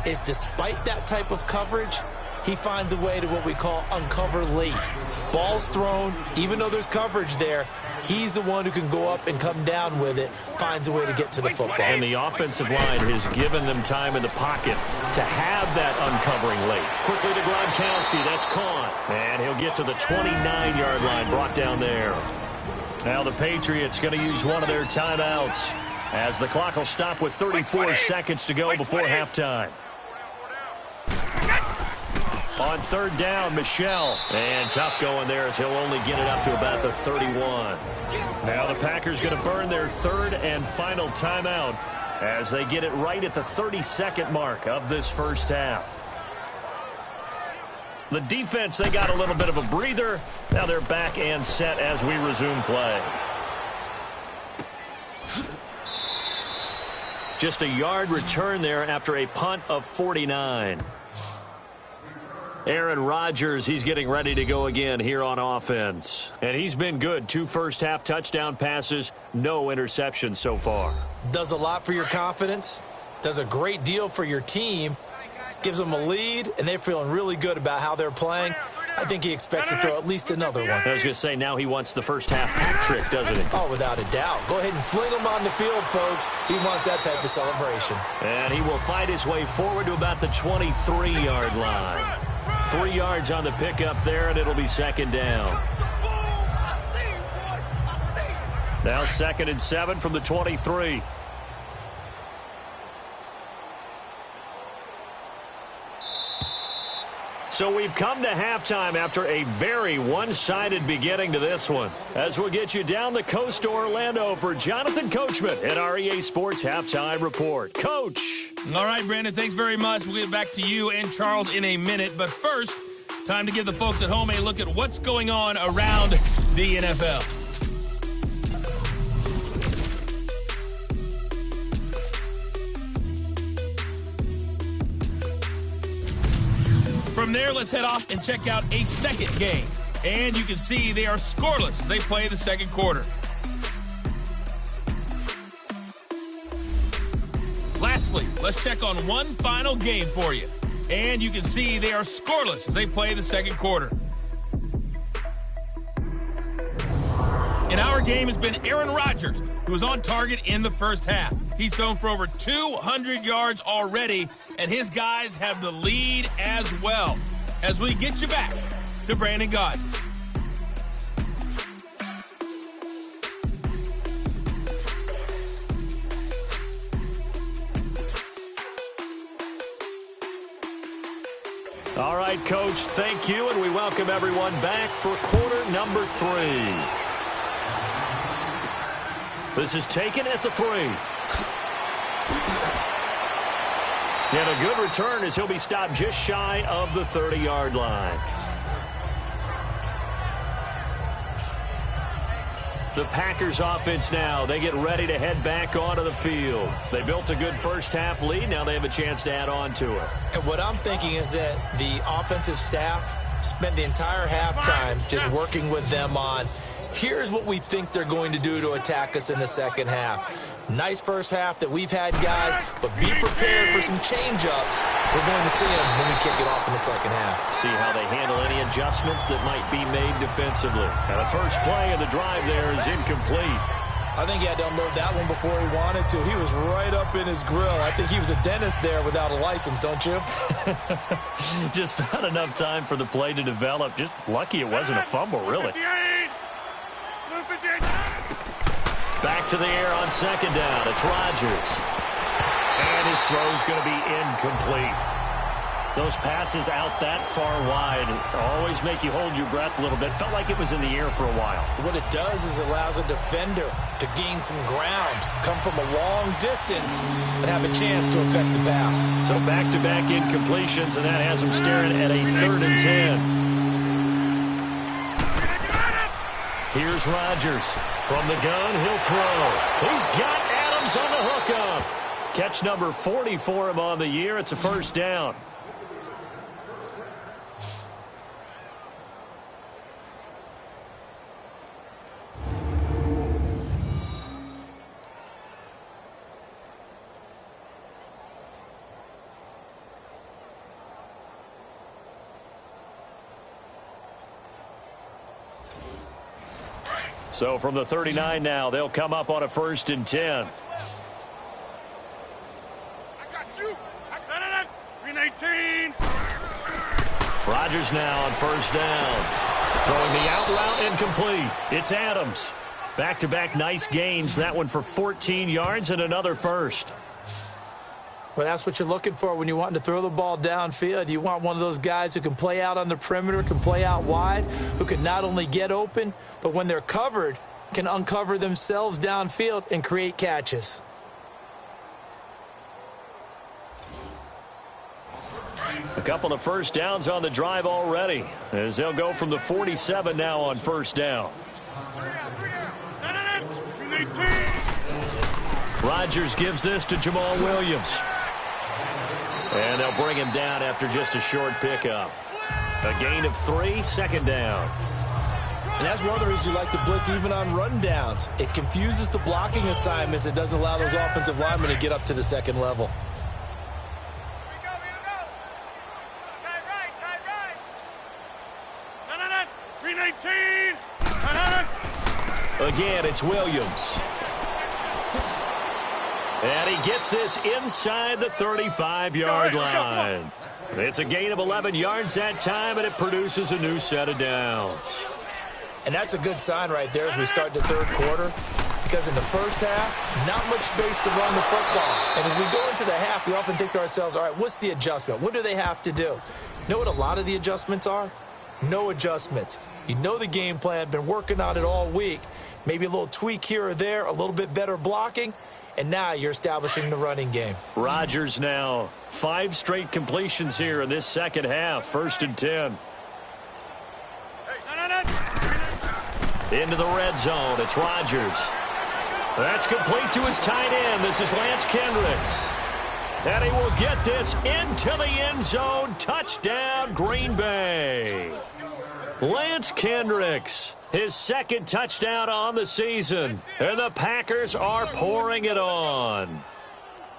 is despite that type of coverage, he finds a way to what we call uncover late. Ball's thrown, even though there's coverage there, he's the one who can go up and come down with it, finds a way to get to the football. And the offensive line has given them time in the pocket to have that uncovering late. Quickly to Gronkowski, that's caught. And he'll get to the 29-yard line, brought down there. Now the Patriots going to use one of their timeouts as the clock will stop with 34 seconds to go before halftime. On third down, Michel. And tough going there as he'll only get it up to about the 31. Now the Packers going to burn their third and final timeout as they get it right at the 30-second mark of this first half. The defense, they got a little bit of a breather. Now they're back and set as we resume play. Just a yard return there after a punt of 49. Aaron Rodgers, he's getting ready to go again here on offense. And he's been good. 2 first-half touchdown passes, no interceptions so far. Does a lot for your confidence. Does a great deal for your team. Gives them a lead, and they're feeling really good about how they're playing. I think he expects to throw at least another one. I was going to say, now he wants the first-half hat trick, doesn't he? Oh, without a doubt. Go ahead and fling him on the field, folks. He wants that type of celebration. And he will fight his way forward to about the 23-yard line. 3 yards on the pickup there, and it'll be second down. Now 2nd and 7 from the 23. So we've come to halftime after a very one-sided beginning to this one. As we'll get you down the coast to Orlando for Jonathan Coachman at our EA Sports Halftime Report. Coach. All right, Brandon, thanks very much. We'll get back to you and Charles in a minute. But first, time to give the folks at home a look at what's going on around the NFL. From there, let's head off and check out a second game. And you can see they are scoreless as they play the second quarter. Lastly, let's check on one final game for you. And you can see they are scoreless as they play the second quarter. In our game has been Aaron Rodgers, who was on target in the first half. He's thrown for over 200 yards already, and his guys have the lead as well. As we get you back to Brandon Gaudin. All right, Coach, thank you, and we welcome everyone back for quarter number 3. This is taken at the 3. And a good return as he'll be stopped just shy of the 30-yard line. The Packers offense now, they get ready to head back onto the field. They built a good first-half lead. Now they have a chance to add on to it. And what I'm thinking is that the offensive staff spent the entire halftime just working with them on, here's what we think they're going to do to attack us in the second half. Nice first half that we've had, guys, but be prepared for some change-ups. We're going to see them when we kick it off in the second half. See how they handle any adjustments that might be made defensively. And the first play of the drive there is incomplete. I think he had to unload that one before he wanted to. He was right up in his grill. I think he was a dentist there without a license, don't you? Just not enough time for the play to develop. Just lucky it wasn't a fumble, really. Back to the air on second down. It's Rodgers. And his throw's going to be incomplete. Those passes out that far wide always make you hold your breath a little bit. Felt like it was in the air for a while. What it does is it allows a defender to gain some ground, come from a long distance, and have a chance to affect the pass. So back-to-back incompletions, and that has him staring at a 3rd and 10. Here's Rodgers. From the gun, he'll throw. He's got Adams on the hookup. Catch number 40 for him on the year. It's a first down. So from the 39 now, they'll come up on a 1st and 10. I got you. 319. Rodgers now on 1st down. Throwing the out route incomplete. It's Adams. Back-to-back nice gains. That one for 14 yards and another first. Well, that's what you're looking for when you're wanting to throw the ball downfield. You want one of those guys who can play out on the perimeter, can play out wide, who can not only get open, but when they're covered, can uncover themselves downfield and create catches. A couple of first downs on the drive already, as they'll go from the 47 now on 1st down. Rodgers gives this to Jamal Williams. And they'll bring him down after just a short pickup. A gain of 3, 2nd down. And that's one of the reasons you like to blitz even on rundowns. It confuses the blocking assignments. It doesn't allow those offensive linemen to get up to the 2nd level. Again, it's Williams. And he gets this inside the 35-yard line. It's a gain of 11 yards that time, and it produces a new set of downs. And that's a good sign right there as we start the 3rd quarter, because in the first half, not much space to run the football. And as we go into the half, we often think to ourselves, all right, what's the adjustment? What do they have to do? You know what a lot of the adjustments are? No adjustments. You know the game plan, been working on it all week. Maybe a little tweak here or there, a little bit better blocking, and now you're establishing the running game. Rodgers now 5 straight completions here in this 2nd half. 1st and 10. Into the red zone. It's Rodgers. That's complete to his tight end. This is Lance Kendricks. And he will get this into the end zone. Touchdown, Green Bay. Lance Kendricks, his 2nd touchdown on the season. And the Packers are pouring it on.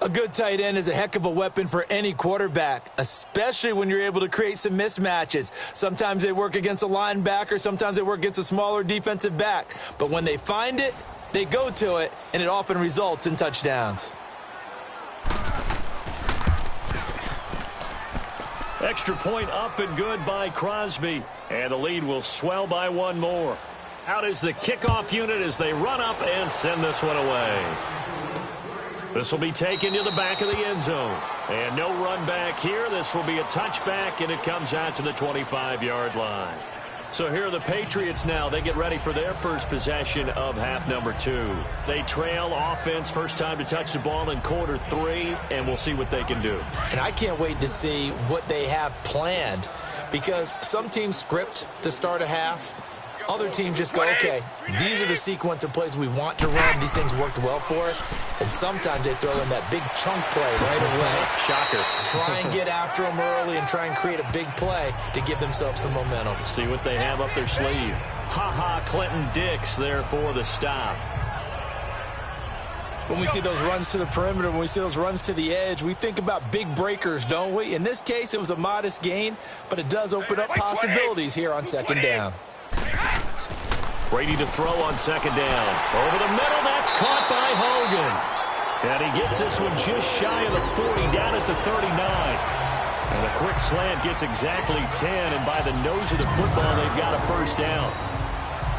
A good tight end is a heck of a weapon for any quarterback, especially when you're able to create some mismatches. Sometimes they work against a linebacker. Sometimes they work against a smaller defensive back. But when they find it, they go to it, and it often results in touchdowns. Extra point up and good by Crosby. And the lead will swell by 1 more. Out is the kickoff unit as they run up and send this one away. This will be taken to the back of the end zone. And no run back here. This will be a touchback, and it comes out to the 25-yard line. So here are the Patriots now. They get ready for their first possession of half number 2. They trail offense, first time to touch the ball in quarter 3, and we'll see what they can do. And I can't wait to see what they have planned, because some teams script to start a half. Other teams just go, okay, these are the sequence of plays we want to run. These things worked well for us. And sometimes they throw in that big chunk play right away. Shocker. Try and get after them early and try and create a big play to give themselves some momentum. See what they have up their sleeve. Ha-ha, Clinton Dix there for the stop. When we see those runs to the perimeter, when we see those runs to the edge, we think about big breakers, don't we? In this case, it was a modest gain, but it does open up possibilities here on 2nd down. Brady to throw on 2nd down. Over the middle, that's caught by Hogan. And he gets this one just shy of the 40, down at the 39. And a quick slant gets exactly 10, and by the nose of the football, they've got a first down.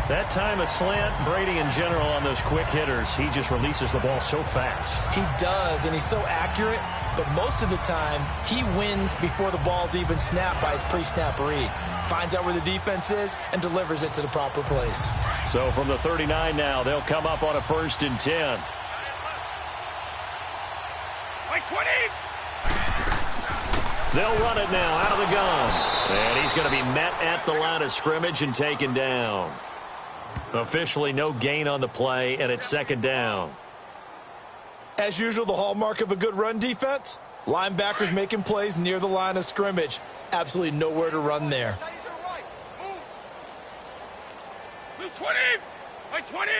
That time a slant, Brady in general on those quick hitters, he just releases the ball so fast. He does, and he's so accurate, but most of the time he wins before the ball's even snapped by his pre-snap read. Finds out where the defense is and delivers it to the proper place. So from the 39 now, they'll come up on a 1st and 10. Like 20. They'll run it now out of the gun. And he's going to be met at the line of scrimmage and taken down. Officially no gain on the play, and it's 2nd down. As usual, the hallmark of a good run defense, linebackers making plays near the line of scrimmage. Absolutely nowhere to run there. Move 20. Like 20.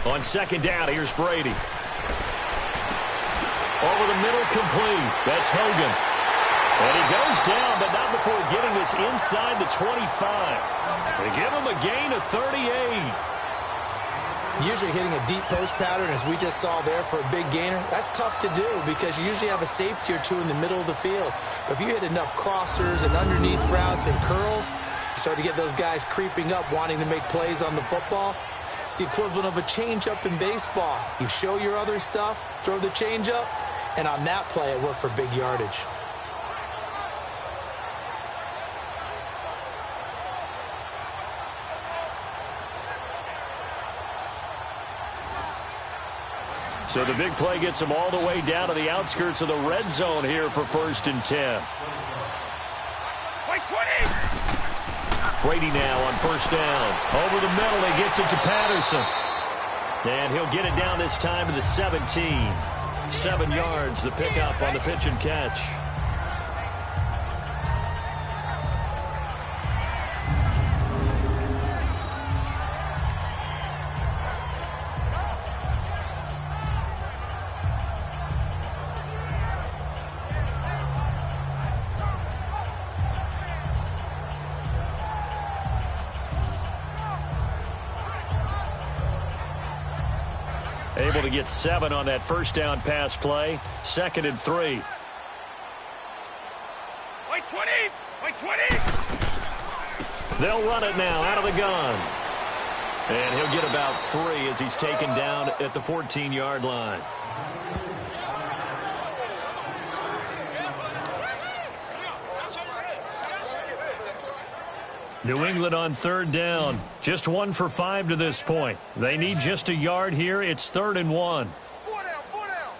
On 2nd down, here's Brady. Over the middle, complete. That's Hogan. And he goes down, but not before getting this inside the 25. They give him a gain of 38. Usually hitting a deep post pattern, as we just saw there for a big gainer, that's tough to do because you usually have a safety or two in the middle of the field. But if you hit enough crossers and underneath routes and curls, you start to get those guys creeping up, wanting to make plays on the football. It's the equivalent of a changeup in baseball. You show your other stuff, throw the changeup, and on that play, it worked for big yardage. So the big play gets him all the way down to the outskirts of the red zone here for 1st and 10. Like 20. Brady now on 1st down. Over the middle, he gets it to Patterson. And he'll get it down this time to the 17. 7 yards, the pickup on the pitch and catch. Able to get 7 on that 1st down pass play. 2nd and 3. Like 20. Like 20. They'll run it now out of the gun. And he'll get about 3 as he's taken down at the 14-yard line. New England on 3rd down. Just 1 for 5 to this point. They need just a yard here. It's 3rd and 1. 4 down.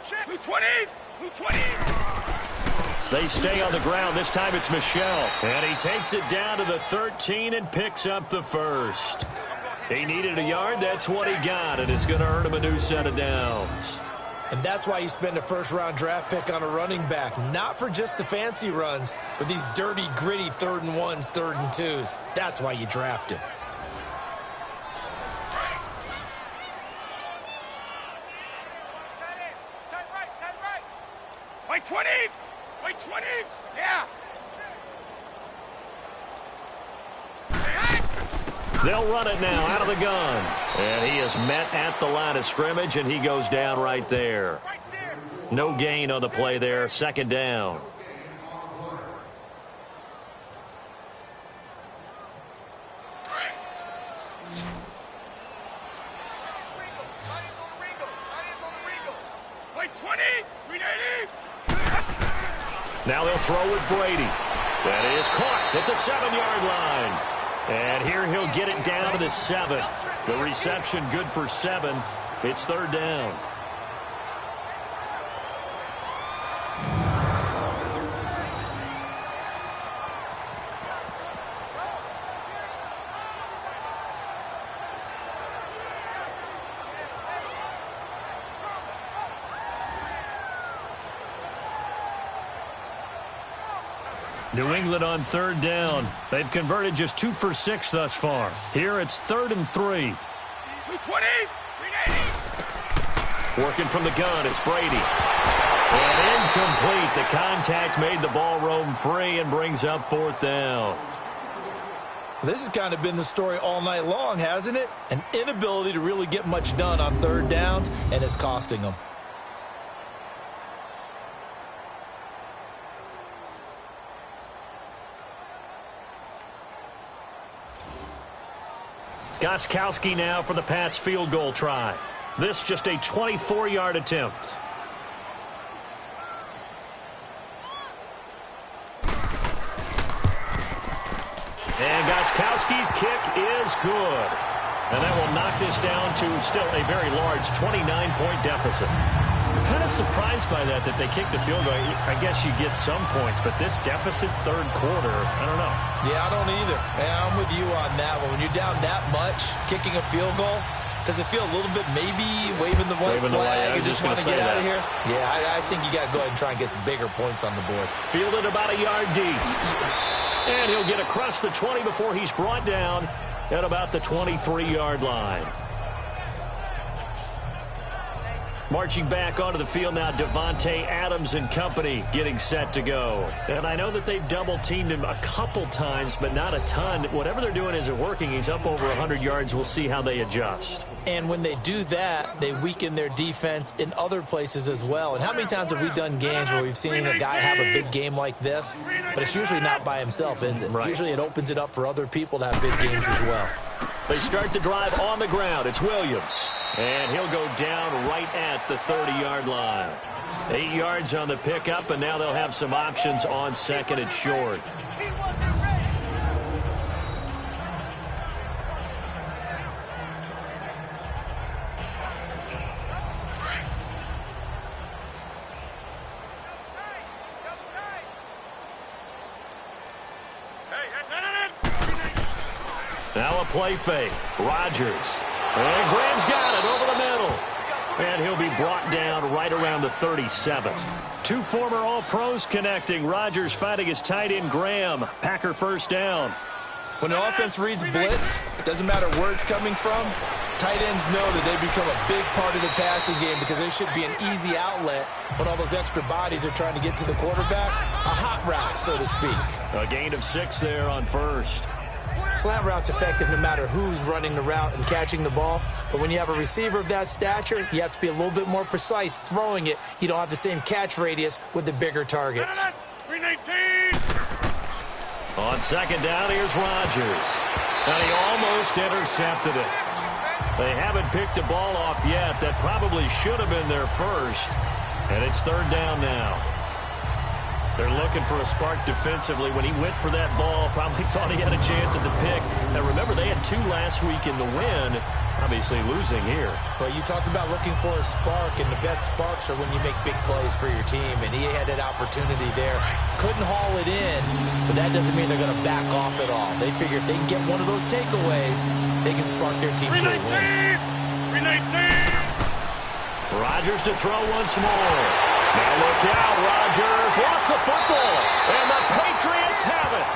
Check. 20. 20. They stay on the ground. This time it's Michel. And he takes it down to the 13 and picks up the 1st. He needed a yard. That's what he got. And it's going to earn him a new set of downs. And that's why you spend a 1st-round draft pick on a running back. Not for just the fancy runs, but these dirty, gritty 3rd and 1s, 3rd and 2s. That's why you draft him. Like 20. Like 20. Yeah. They'll run it now out of the gun. And he is met at the line of scrimmage, and he goes down right there. No gain on the play there. 2nd down. Like 20. 380. Now they'll throw with Brady. That is caught at the 7-yard line. And here he'll get it down to the 7. The reception good for 7. It's 3rd down. New England on 3rd down. They've converted just 2 for 6 thus far. Here it's 3rd and 3. 20. 380. Working from the gun, it's Brady. And incomplete. The contact made the ball roam free and brings up 4th down. This has kind of been the story all night long, hasn't it? An inability to really get much done on 3rd downs, and it's costing them. Gostkowski now for the Pats field goal try. This just a 24-yard attempt. And Gostkowski's kick is good. And that will knock this down to still a very large 29-point deficit. I'm kind of surprised by that they kicked the field goal. I guess you get some points, but this deficit third quarter, I don't know. Yeah, I don't either. Yeah, I'm with you on that one. When you're down that much, kicking a field goal, does it feel a little bit maybe waving the white flag and just want to get out of here? Yeah, I think you got to go ahead and try and get some bigger points on the board. Fielded about a yard deep. And he'll get across the 20 before he's brought down at about the 23-yard line. Marching back onto the field now, Devontae Adams and company getting set to go. And I know that they've double-teamed him a couple times, but not a ton. Whatever they're doing isn't working. He's up over 100 yards. We'll see how they adjust. And when they do that, they weaken their defense in other places as well. And how many times have we done games where we've seen a guy have a big game like this? But it's usually not by himself, is it? Right. Usually it opens it up for other people to have big games as well. They start the drive on the ground. It's Williams. And he'll go down right at the 30-yard line. 8 yards on the pickup, and now they'll have some options on second and short. Now a play fake. Rodgers. And Graham's got it over the middle. And he'll be brought down right around the 37. Two former All-Pros connecting. Rodgers fighting his tight end Graham. Packer first down. When the offense reads blitz, it doesn't matter where it's coming from. Tight ends know that they become a big part of the passing game because there should be an easy outlet when all those extra bodies are trying to get to the quarterback. A hot route, so to speak. A gain of 6 there on first. Slant route's effective no matter who's running the route and catching the ball. But when you have a receiver of that stature, you have to be a little bit more precise throwing it. You don't have the same catch radius with the bigger targets. 319. On second down, here's Rodgers. And he almost intercepted it. They haven't picked a ball off yet. That probably should have been their first. And it's third down now. They're looking for a spark defensively. When he went for that ball, probably thought he had a chance at the pick. Now, remember, they had 2 last week in the win. Obviously losing here. Well, you talked about looking for a spark, and the best sparks are when you make big plays for your team, and he had that opportunity there. Couldn't haul it in, but that doesn't mean they're going to back off at all. They figure if they can get one of those takeaways, they can spark their team to a win. 319. Rodgers to throw once more. Now look out, Rodgers lost the football, and the Patriots have it.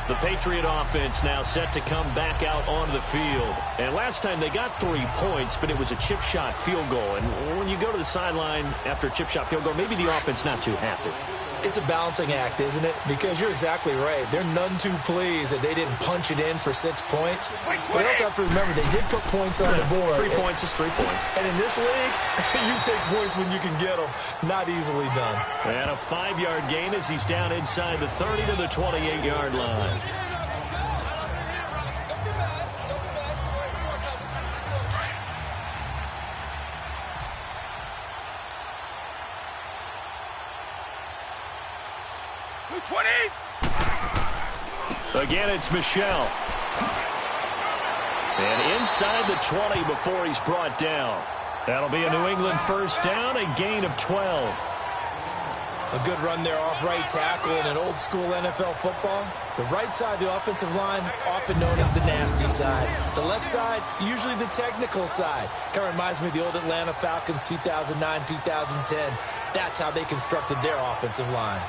The Patriot offense now set to come back out onto the field. And last time they got 3 points, but it was a chip shot field goal. And when you go to the sideline after a chip shot field goal, maybe the offense not too happy. It's a balancing act, isn't it? Because you're exactly right. They're none too pleased that they didn't punch it in for 6 points. But they also have to remember they did put points on the board. 3 points is 3 points. And in this league, you take points when you can get them. Not easily done. And a 5-yard gain as he's down inside the 30 to the 28-yard line. Again, it's Michel. And inside the 20 before he's brought down. That'll be a New England first down, a gain of 12. A good run there off right tackle in an old school NFL football. The right side of the offensive line, often known as the nasty side. The left side, usually the technical side. Kind of reminds me of the old Atlanta Falcons 2009, 2010. That's how they constructed their offensive line.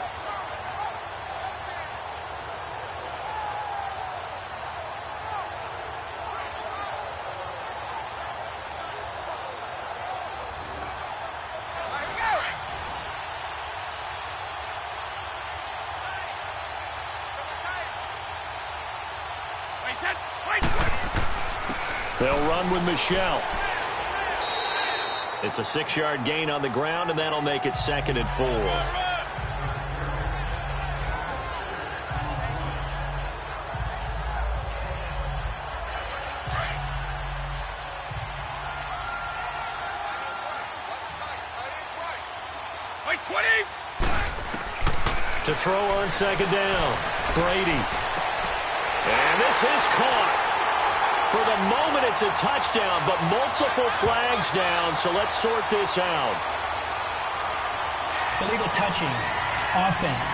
They'll run with Michelle. It's a 6-yard gain on the ground, and that'll make it 2nd and 4. Wait, 20. To throw on 2nd down, Brady. And this is caught. For the moment, it's a touchdown, but multiple flags down, so let's sort this out. Illegal touching. Offense.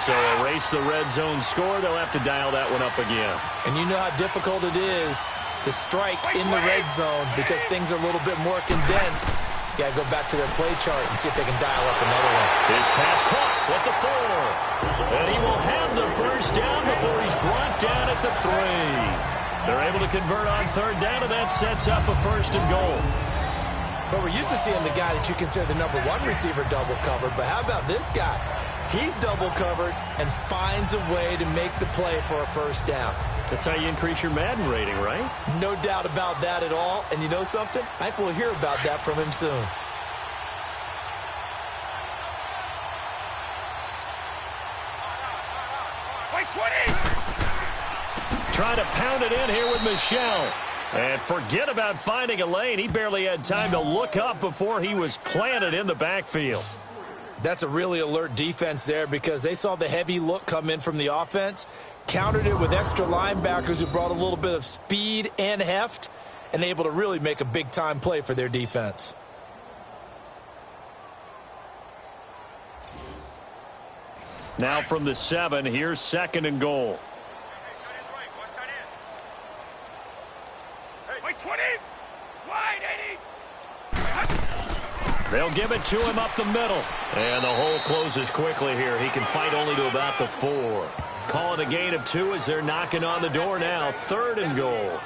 So erase the red zone score. They'll have to dial that one up again. And you know how difficult it is to strike in the red zone because things are a little bit more condensed. You got to go back to their play chart and see if they can dial up another one. His pass caught at the 4. And he will have the first down before he's brought down at the 3. They're able to convert on 3rd down, and that sets up a 1st and goal. But we're used to seeing the guy that you consider the number 1 receiver double covered. But how about this guy? He's double covered and finds a way to make the play for a 1st down. That's how you increase your Madden rating, right? No doubt about that at all. And you know something? I think we'll hear about that from him soon. Wait, 20. Trying to pound it in here with Michelle. And forget about finding a lane. He barely had time to look up before he was planted in the backfield. That's a really alert defense there because they saw the heavy look come in from the offense, countered it with extra linebackers who brought a little bit of speed and heft, and able to really make a big-time play for their defense. Now from the 7, here's 2nd and goal. Wait, 20. Wide, 80. They'll give it to him up the middle. And the hole closes quickly here. He can fight only to about the 4. Calling a gain of 2 as they're knocking on the door now. 3rd and goal.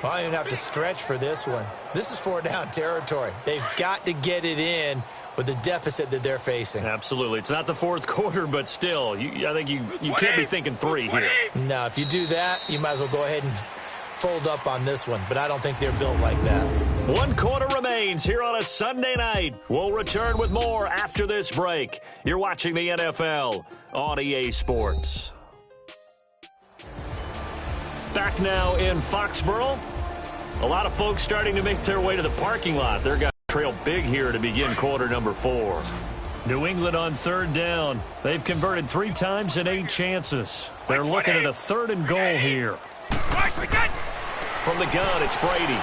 Well, I don't have to stretch for this one. This is 4-down territory. They've got to get it in with the deficit that they're facing. Absolutely. It's not the 4th quarter, but still, I think you can't be thinking 3 here. No, if you do that, you might as well go ahead and fold up on this one. But I don't think they're built like that. 1 quarter remains here on a Sunday night. We'll return with more after this break. You're watching the NFL on EA Sports. Back now in Foxborough. A lot of folks starting to make their way to the parking lot. They're going to trail big here to begin quarter number 4. New England on 3rd down. They've converted 3 times in 8 chances. They're looking at a 3rd and goal here. From the gun, it's Brady.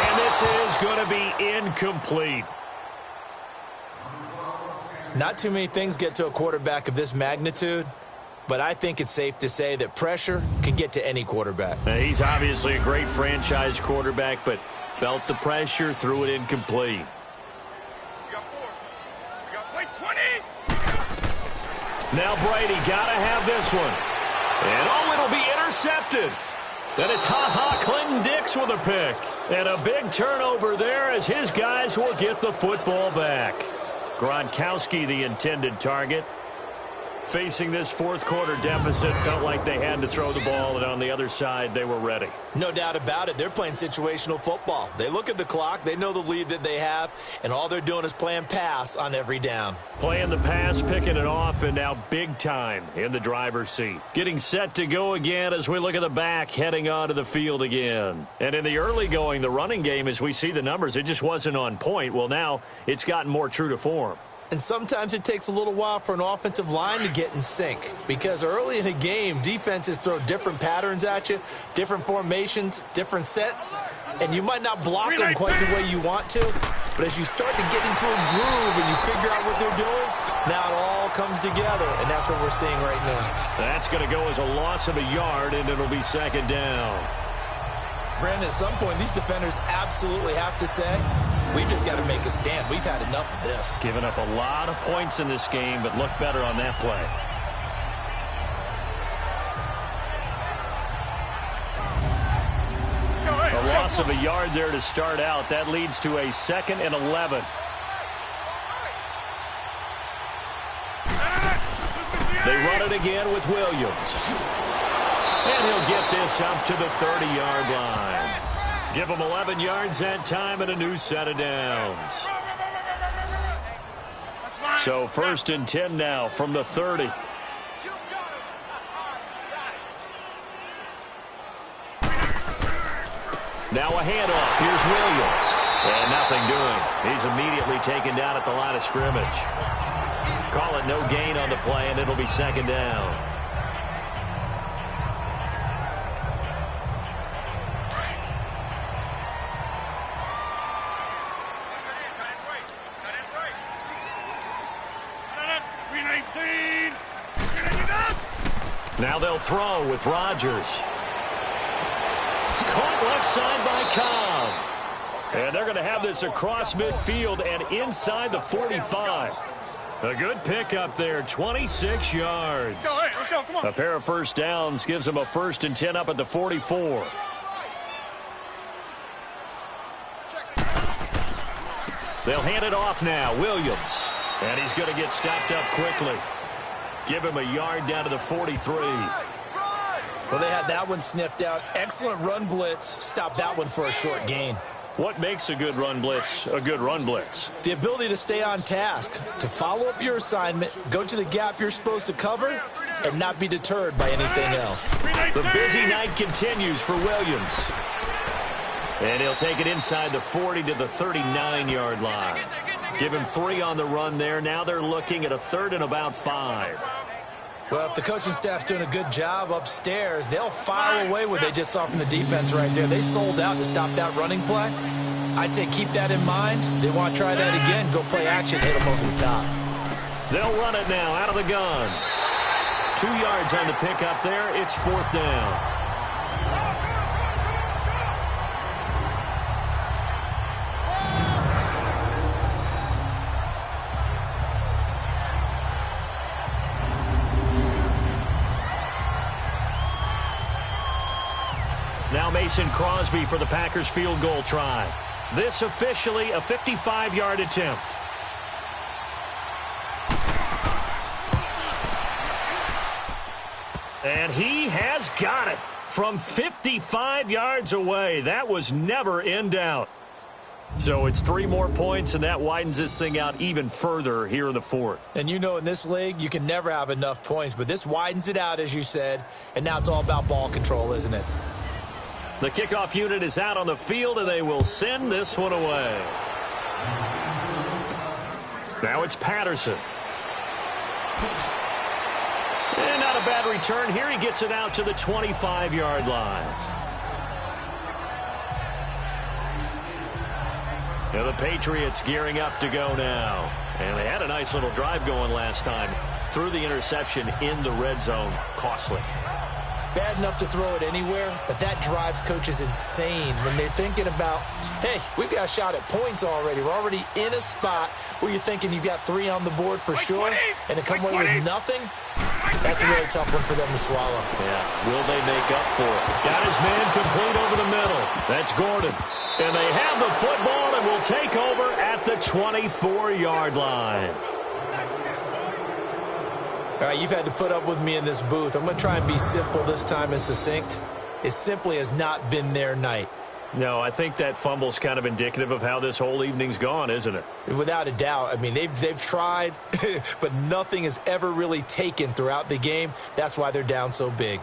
And this is going to be incomplete. Not too many things get to a quarterback of this magnitude, but I think it's safe to say that pressure can get to any quarterback. Now, he's obviously a great franchise quarterback, but felt the pressure, threw it incomplete. Now Brady got to have this one. And, oh, it'll be intercepted. Then it's Clinton Dix with a pick. And a big turnover there as his guys will get the football back. Gronkowski, the intended target. Facing this 4th quarter deficit, felt like they had to throw the ball, and on the other side, they were ready. No doubt about it. They're playing situational football. They look at the clock, they know the lead that they have, and all they're doing is playing pass on every down. Playing the pass, picking it off, and now big time in the driver's seat. Getting set to go again as we look at the back, heading onto the field again. And in the early going, the running game, as we see the numbers, it just wasn't on point. Well, now it's gotten more true to form. And sometimes it takes a little while for an offensive line to get in sync because early in a game, defenses throw different patterns at you, different formations, different sets, and you might not block them quite the way you want to, but as you start to get into a groove and you figure out what they're doing, now it all comes together, and that's what we're seeing right now. That's going to go as a loss of a yard, and it'll be 2nd down. Brandon, at some point, these defenders absolutely have to say, we've just got to make a stand. We've had enough of this. Giving up a lot of points in this game, but look better on that play. A loss of a yard there to start out. That leads to a 2nd and 11. They run it again with Williams. And he'll get this up to the 30-yard line. Give him 11 yards that time and a new set of downs. So 1st and 10 now from the 30. Now a handoff. Here's Williams. And nothing doing. He's immediately taken down at the line of scrimmage. Call it no gain on the play, and it'll be 2nd down. Now they'll throw with Rodgers. Caught left side by Cobb. And they're going to have this across midfield and inside the 45. A good pickup there, 26 yards. Let's go, come on. A pair of first downs gives them a 1st and 10 up at the 44. They'll hand it off now, Williams. And he's going to get stopped up quickly. Give him a yard down to the 43. Well, they had that one sniffed out. Excellent run blitz. Stop that one for a short gain. What makes a good run blitz a good run blitz? The ability to stay on task, to follow up your assignment, go to the gap you're supposed to cover, and not be deterred by anything else. The busy night continues for Williams. And he'll take it inside the 40 to the 39-yard line. Give him 3 on the run there. Now they're looking at a 3rd and about 5. Well, if the coaching staff's doing a good job upstairs, they'll file away what they just saw from the defense right there. They sold out to stop that running play. I'd say keep that in mind. They want to try that again. Go play action, hit them over the top. They'll run it now out of the gun. 2 yards on the pickup there. It's 4th down. Now Mason Crosby for the Packers field goal try. This officially a 55-yard attempt. And he has got it from 55 yards away. That was never in doubt. So it's 3 more points, and that widens this thing out even further here in the 4th. And you know in this league, you can never have enough points, but this widens it out, as you said, and now it's all about ball control, isn't it? The kickoff unit is out on the field, and they will send this one away. Now it's Patterson. And not a bad return here. He gets it out to the 25-yard line. Now the Patriots gearing up to go now. And they had a nice little drive going last time. Threw the interception in the red zone. Costly. Bad enough to throw it anywhere, but that drives coaches insane when they're thinking about, hey, we've got a shot at points already. We're already in a spot where you're thinking you've got 3 on the board for sure, and to come away with nothing, that's a really tough one for them to swallow. Yeah, will they make up for it? Got his man complete over the middle. That's Gordon. And they have the football and will take over at the 24-yard line. All right, you've had to put up with me in this booth. I'm going to try and be simple this time and succinct. It simply has not been their night. No, I think that fumble's kind of indicative of how this whole evening's gone, isn't it? Without a doubt. I mean, they've tried, but nothing has ever really taken throughout the game. That's why they're down so big.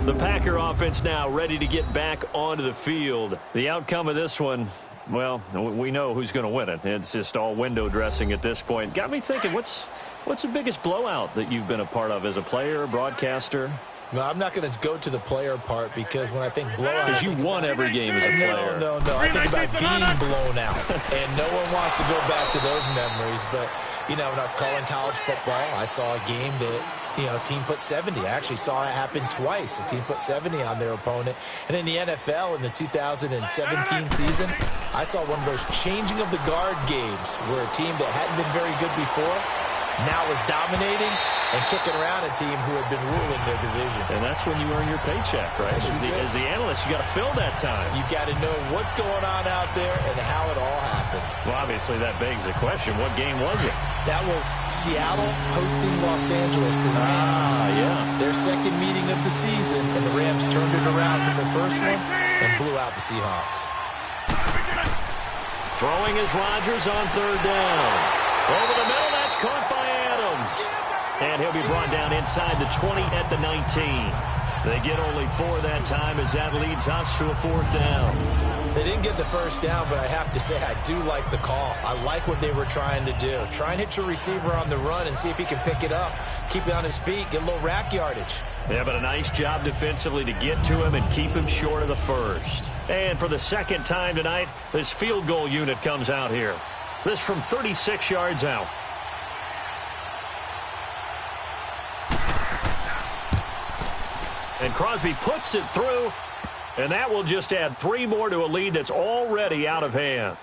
The Packer offense now ready to get back onto the field. The outcome of this one, well, we know who's going to win it. It's just all window dressing at this point. Got me thinking, what's the biggest blowout that you've been a part of as a player, broadcaster? No, I'm not going to go to the player part because when I think blowout... Because you won every game as a player. No. I think about being blown out. And no one wants to go back to those memories. But, you know, when I was calling college football, I saw a game that, you know, a team put 70. I actually saw it happen twice. A team put 70 on their opponent. And in the NFL, in the 2017 season, I saw one of those changing of the guard games where a team that hadn't been very good before now was dominating and kicking around a team who had been ruling their division. And that's when you earn your paycheck, right? As the analyst, you got to fill that time. You've got to know what's going on out there and how it all happened. Well, obviously that begs the question, what game was it? That was Seattle hosting Los Angeles, the Rams. Yeah. Their second meeting of the season, and the Rams turned it around from the first one and blew out the Seahawks. Throwing is Rodgers on third down. Over the middle, that's caught by Adams. And he'll be brought down inside the 20 at the 19. They get only 4 that time as that leads us to a fourth down. They didn't get the first down, but I have to say I do like the call. I like what they were trying to do. Try and hit your receiver on the run and see if he can pick it up. Keep it on his feet, get a little rack yardage. Yeah, but a nice job defensively to get to him and keep him short of the first. And for the second time tonight, this field goal unit comes out here. This from 36 yards out. And Crosby puts it through, and that will just add 3 more to a lead that's already out of hand.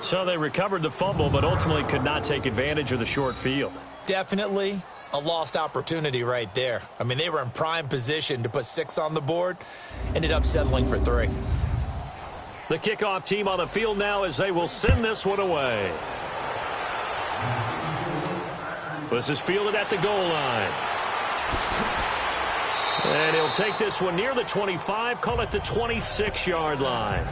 So they recovered the fumble, but ultimately could not take advantage of the short field. Definitely a lost opportunity right there. I mean, they were in prime position to put 6 on the board, ended up settling for 3. The kickoff team on the field now as they will send this one away. This is fielded at the goal line. And he'll take this one near the 25, call it the 26-yard line.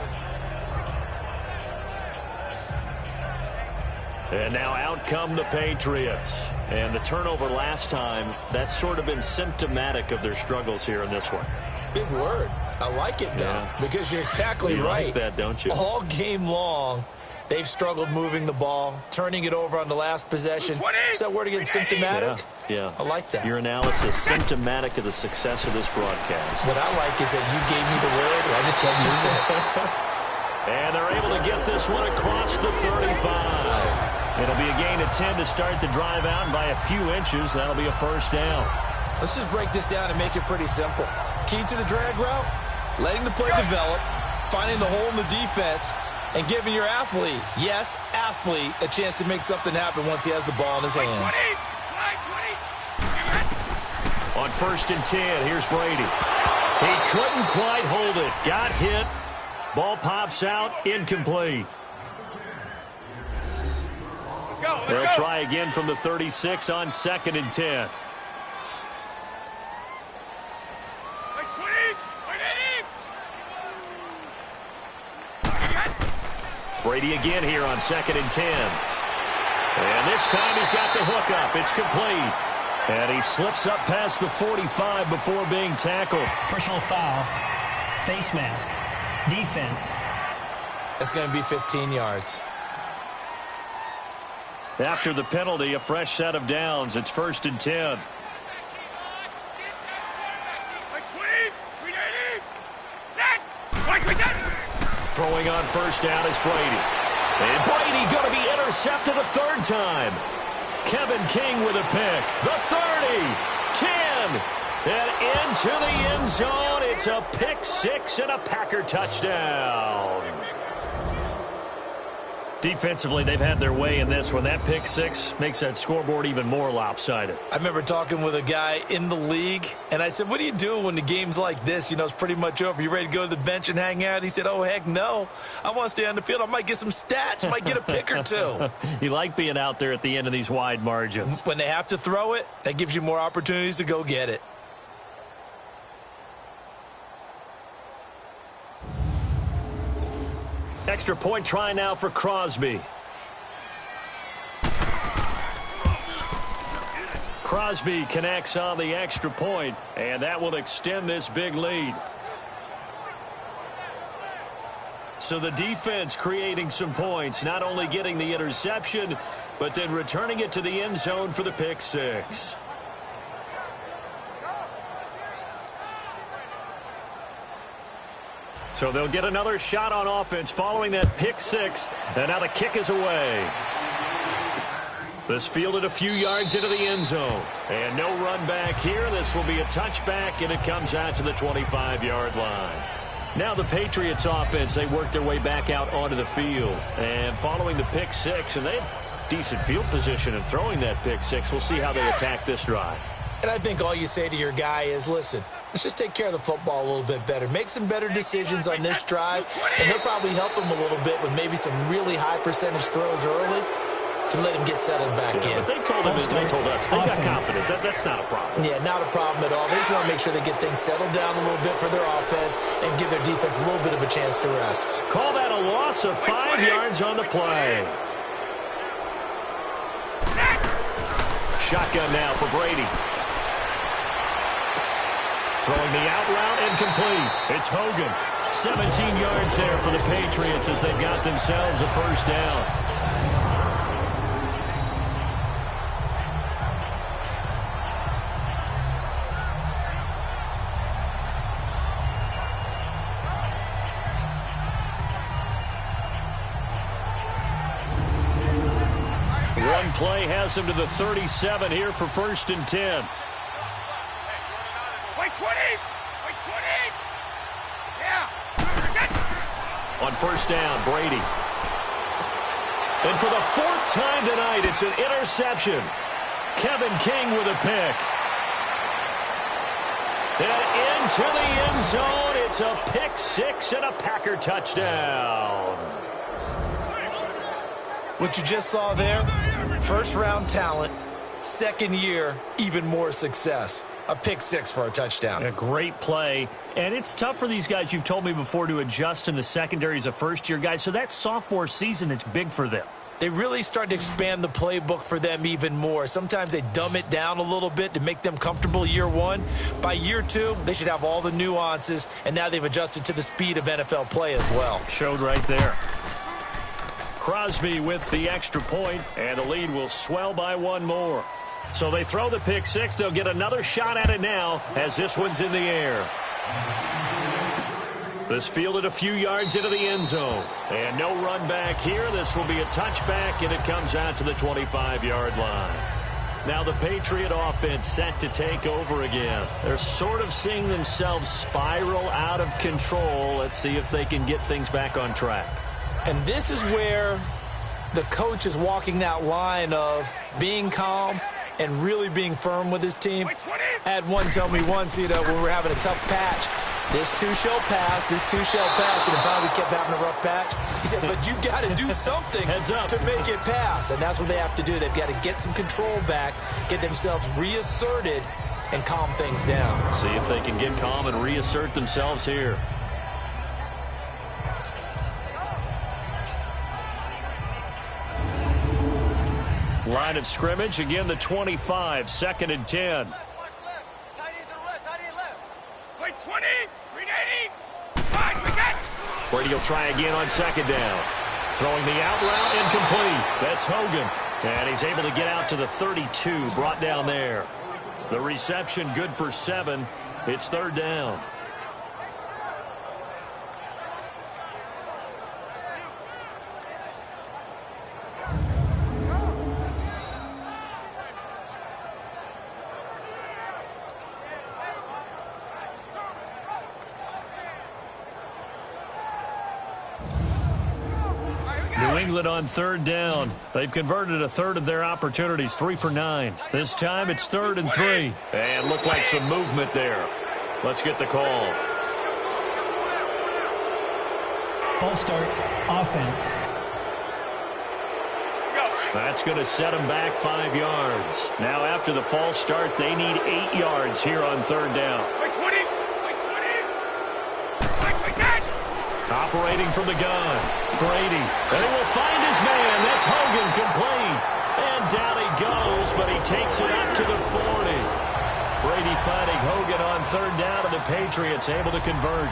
And now out come the Patriots. And the turnover last time, that's sort of been symptomatic of their struggles here in this one. Big word. I like it, though, because you're exactly right. You like that, don't you? All game long, they've struggled moving the ball, turning it over on the last possession. Is that word again, symptomatic? Yeah. I like that. Your analysis, symptomatic of the success of this broadcast. What I like is that you gave me the word, and I just kept using it. And they're able to get this one across the 35. It'll be a gain of 10 to start the drive out, and by a few inches, that'll be a first down. Let's just break this down and make it pretty simple. Key to the drag route, letting the play develop, finding the hole in the defense, and giving your athlete, yes, athlete, a chance to make something happen once he has the ball in his hands. On 1st and 10, here's Brady. He couldn't quite hold it. Got hit. Ball pops out, incomplete. They'll try again from the 36 on 2nd and 10. Brady again here on 2nd and 10. And this time he's got the hook up. It's complete. And he slips up past the 45 before being tackled. Personal foul, face mask, defense. That's going to be 15 yards. After the penalty, a fresh set of downs. It's 1st and 10. Throwing on 1st down is Brady. And Brady going to be intercepted a 3rd time. Kevin King with a pick. The 30, 10, and into the end zone. It's a pick 6 and a Packer touchdown. Defensively, they've had their way in this one. That pick 6 makes that scoreboard even more lopsided. I remember talking with a guy in the league, and I said, what do you do when the game's like this? You know, it's pretty much over. You ready to go to the bench and hang out? He said, oh, heck no. I want to stay on the field. I might get some stats. Might get a pick or 2. You like being out there at the end of these wide margins. When they have to throw it, that gives you more opportunities to go get it. Extra point try now for Crosby. Crosby connects on the extra point, and that will extend this big lead. So the defense creating some points, not only getting the interception, but then returning it to the end zone for the pick 6. So they'll get another shot on offense following that pick 6, and now the kick is away. This fielded a few yards into the end zone, and no run back here. This will be a touchback, and it comes out to the 25-yard line. Now the Patriots offense, they work their way back out onto the field, and following the pick 6, and they have decent field position in throwing that pick 6. We'll see how they attack this drive. And I think all you say to your guy is, listen, Let's just take care of the football a little bit better. Make some better decisions on this drive, and they'll probably help him a little bit with maybe some really high percentage throws early to let him get settled back in. But they told us they've got confidence. That's not a problem. Yeah, not a problem at all. They just want to make sure they get things settled down a little bit for their offense and give their defense a little bit of a chance to rest. Call that a loss of 5 yards on the play. Shotgun now for Brady. Throwing the out route incomplete. It's Hogan. 17 yards there for the Patriots as they've got themselves a first down. One play has him to the 37 here for 1st and 10. Wait 20! Wait 20! Yeah! On first down, Brady. And for the 4th time tonight, it's an interception. Kevin King with a pick. And into the end zone, it's a pick 6 and a Packer touchdown. What you just saw there, first-round talent, second year, even more success. A pick 6 for a touchdown. A great play. And it's tough for these guys, you've told me before, to adjust in the secondary as a first-year guy. So that sophomore season is big for them. They really start to expand the playbook for them even more. Sometimes they dumb it down a little bit to make them comfortable year 1. By year 2, they should have all the nuances, and now they've adjusted to the speed of NFL play as well. Showed right there. Crosby with the extra point, and the lead will swell by 1 more. So they throw the pick 6. They'll get another shot at it now as this one's in the air. This fielded a few yards into the end zone. And no run back here. This will be a touchback, and it comes out to the 25-yard line. Now the Patriot offense set to take over again. They're sort of seeing themselves spiral out of control. Let's see if they can get things back on track. And this is where the coach is walking that line of being calm and really being firm with his team. I had one tell me once, when we were having a tough patch, this too shall pass, this too shall pass, and finally we kept having a rough patch. He said, but you got to do something to make it pass, and that's what they have to do. They've got to get some control back, get themselves reasserted, and calm things down. See if they can get calm and reassert themselves here. Line of scrimmage, again the 25, 2nd and 10. Wait 20! 380! Fine, we got! Brady will try again on 2nd down. Throwing the out route, incomplete. That's Hogan. And he's able to get out to the 32, brought down there. The reception good for 7. It's 3rd down. New England on 3rd down. They've converted a third of their opportunities, 3 for 9. This time it's 3rd and 3. And looked like some movement there. Let's get the call. False start, offense. That's going to set them back 5 yards. Now after the false start, they need 8 yards here on 3rd down. Wait 20! Wait 20! Wait, we got! Operating from the gun, Brady. And he will find his man. That's Hogan, complete. And down he goes, but he takes it up to the 40. Brady finding Hogan on 3rd down, and the Patriots able to convert.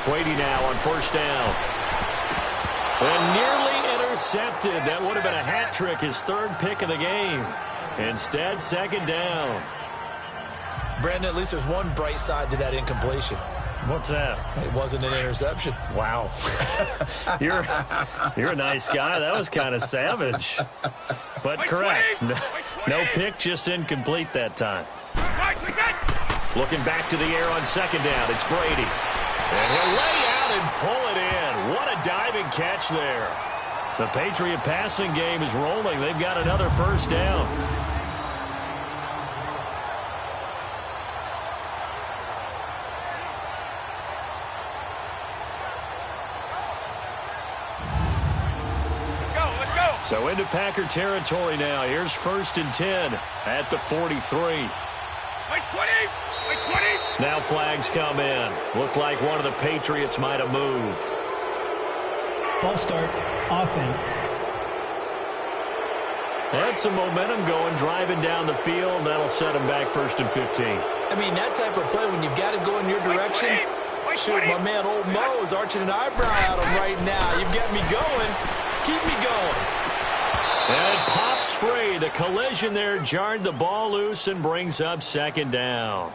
Brady now on 1st down. And nearly intercepted. That would have been a hat trick, his 3rd pick of the game. Instead, 2nd down. Brandon, at least there's one bright side to that incompletion. What's that? It wasn't an interception. Wow. You're a nice guy. That was kind of savage. But correct. No pick, just incomplete that time. Looking back to the air on second down. It's Brady. And he'll lay out and pull it in. What a diving catch there. The Patriot passing game is rolling. They've got another first down. So into Packer territory now. Here's 1st and 10 at the 43. Now flags come in. Looked like one of the Patriots might have moved. False start, offense. Had some momentum going, driving down the field. That'll set him back 1st and 15. I mean, that type of play, when you've got to go in your direction. Shoot, my man Old Mo is arching an eyebrow at him right now. You've got me going. Keep me going. And it pops free. The collision there jarred the ball loose and brings up 2nd down.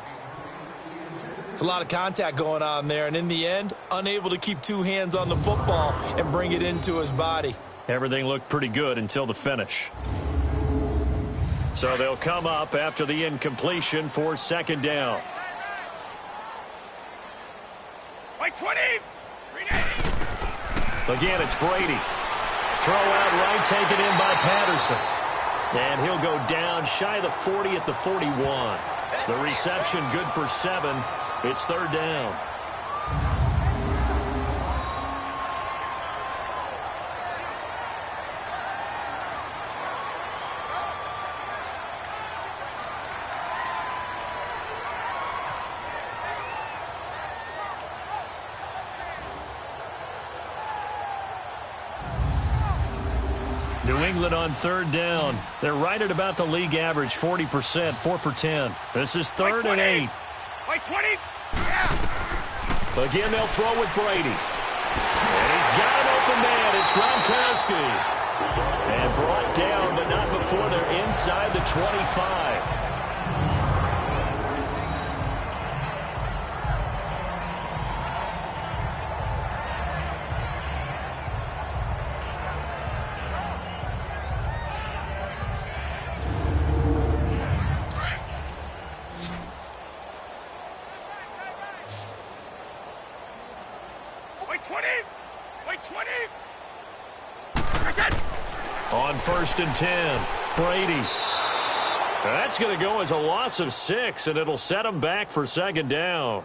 It's a lot of contact going on there, and in the end, unable to keep 2 hands on the football and bring it into his body. Everything looked pretty good until the finish. So they'll come up after the incompletion for 2nd down. Again, it's Brady. Throw out right, taken in by Patterson. And he'll go down shy of the 40 at the 41. The reception good for 7. It's 3rd down. New England on 3rd down. They're right at about the league average, 40%, 4 for 10. This is 3rd and 8. Again, they'll throw with Brady. And he's got an open man. It's Gronkowski. And brought down, but not before they're inside the 25. On 1st and 10, Brady. That's going to go as a loss of 6, and it'll set him back for 2nd down.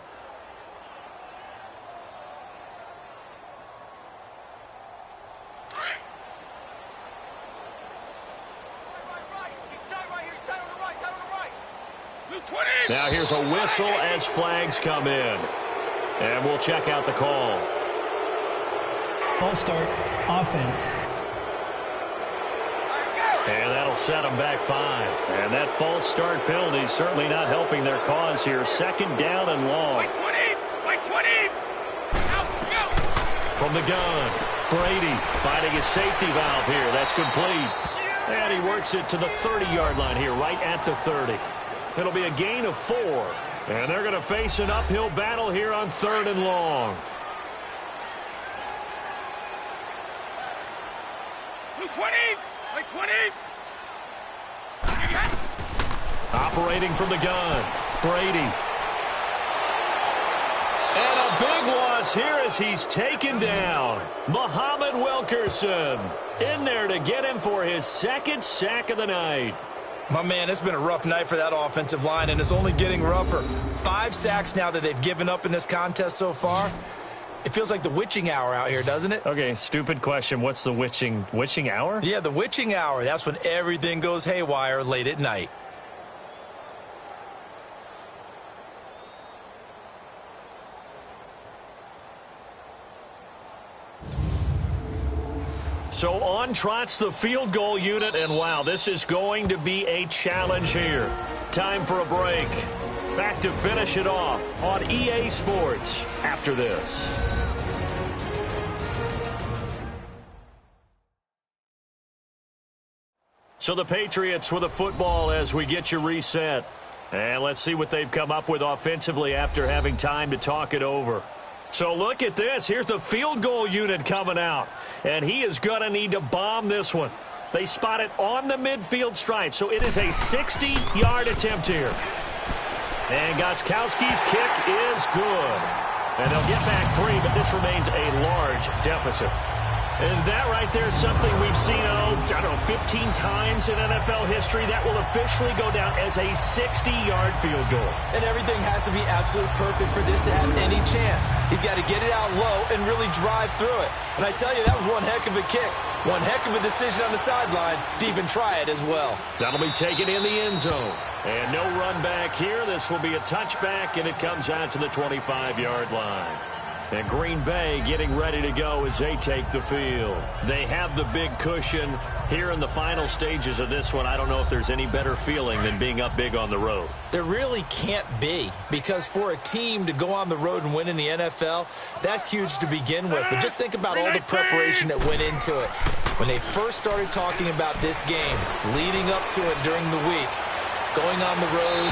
Now here's a whistle as flags come in. And we'll check out the call. False start, offense. And that'll set them back 5. And that false start penalty is certainly not helping their cause here. 2nd down and long. From the gun, Brady finding his safety valve here. That's complete. And he works it to the 30-yard line here, right at the 30. It'll be a gain of 4. And they're going to face an uphill battle here on 3rd and long. Operating from the gun, Brady. And a big loss here as he's taken down. Muhammad Wilkerson in there to get him for his 2nd sack of the night. My man, it's been a rough night for that offensive line, and it's only getting rougher. 5 sacks now that they've given up in this contest so far. It feels like the witching hour out here, doesn't it? Okay, stupid question. What's the witching hour? Yeah, the witching hour. That's when everything goes haywire late at night. So on trots the field goal unit, and wow, this is going to be a challenge here. Time for a break. Back to finish it off on EA Sports after this. So the Patriots with a football as we get you reset. And let's see what they've come up with offensively after having time to talk it over. So look at this. Here's the field goal unit coming out. And he is going to need to bomb this one. They spot it on the midfield stripe. So it is a 60-yard attempt here. And Gostkowski's kick is good. And they'll get back 3, but this remains a large deficit. And that right there is something we've seen, 15 times in NFL history. That will officially go down as a 60-yard field goal. And everything has to be absolutely perfect for this to have any chance. He's got to get it out low and really drive through it. And I tell you, that was one heck of a kick. One heck of a decision on the sideline to even try it as well. That'll be taken in the end zone. And no run back here. This will be a touchback, and it comes out to the 25-yard line. And Green Bay getting ready to go as they take the field. They have the big cushion here in the final stages of this one. I don't know if there's any better feeling than being up big on the road. There really can't be, because for a team to go on the road and win in the NFL, that's huge to begin with. But just think about all the preparation that went into it. When they first started talking about this game, leading up to it during the week, going on the road,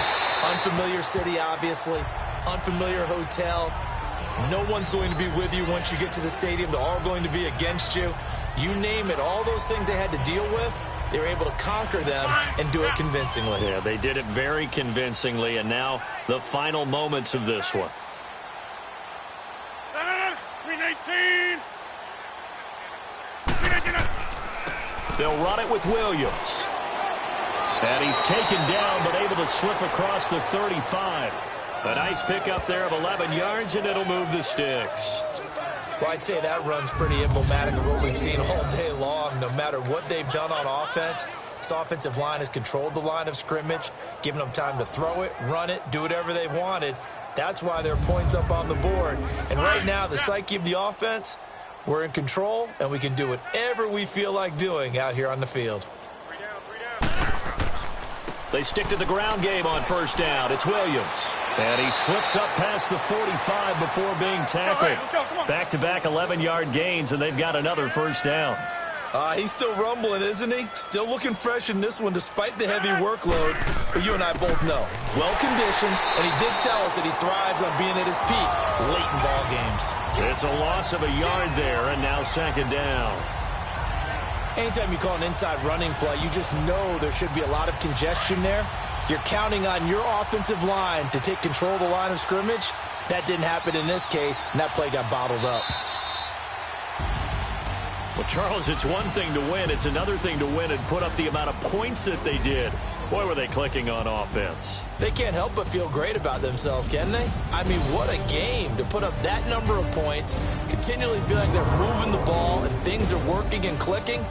unfamiliar city, obviously, unfamiliar hotel. No one's going to be with you once you get to the stadium. They're all going to be against you. You name it, all those things they had to deal with, they were able to conquer them and do it convincingly. Yeah, they did it very convincingly, and now the final moments of this one. 319. They'll run it with Williams. And he's taken down, but able to slip across the 35. A nice pickup there of 11 yards, and it'll move the sticks. Well, I'd say that run's pretty emblematic of what we've seen all day long. No matter what they've done on offense, this offensive line has controlled the line of scrimmage, given them time to throw it, run it, do whatever they've wanted. That's why there are points up on the board. And right now, the psyche of the offense, we're in control, and we can do whatever we feel like doing out here on the field. They stick to the ground game on first down. It's Williams. And he slips up past the 45 before being tackled. Back-to-back 11-yard gains, and they've got another first down. He's still rumbling, isn't he? Still looking fresh in this one despite the heavy workload. But you and I both know, well-conditioned, and he did tell us that he thrives on being at his peak late in ball games. It's a loss of a yard there, and now second down. Anytime you call an inside running play, you just know there should be a lot of congestion there. You're counting on your offensive line to take control of the line of scrimmage. That didn't happen in this case, and that play got bottled up. Well, Charles, it's one thing to win. It's another thing to win and put up the amount of points that they did. Boy, were they clicking on offense. They can't help but feel great about themselves, can they? I mean, what a game to put up that number of points, continually feel like they're moving the ball and things are working and clicking.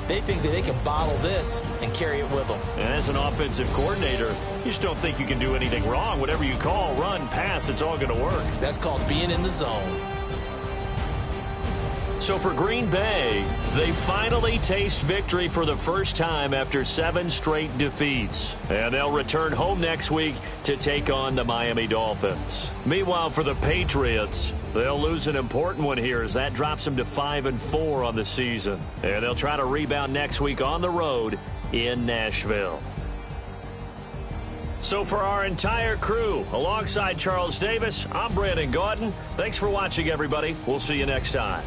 They think that they can bottle this and carry it with them. And as an offensive coordinator, you just don't think you can do anything wrong. Whatever you call, run, pass, it's all going to work. That's called being in the zone. So for Green Bay, they finally taste victory for the first time after 7 straight defeats. And they'll return home next week to take on the Miami Dolphins. Meanwhile, for the Patriots, they'll lose an important one here as that drops them to 5-4 on the season. And they'll try to rebound next week on the road in Nashville. So for our entire crew, alongside Charles Davis, I'm Brandon Gaudin. Thanks for watching, everybody. We'll see you next time.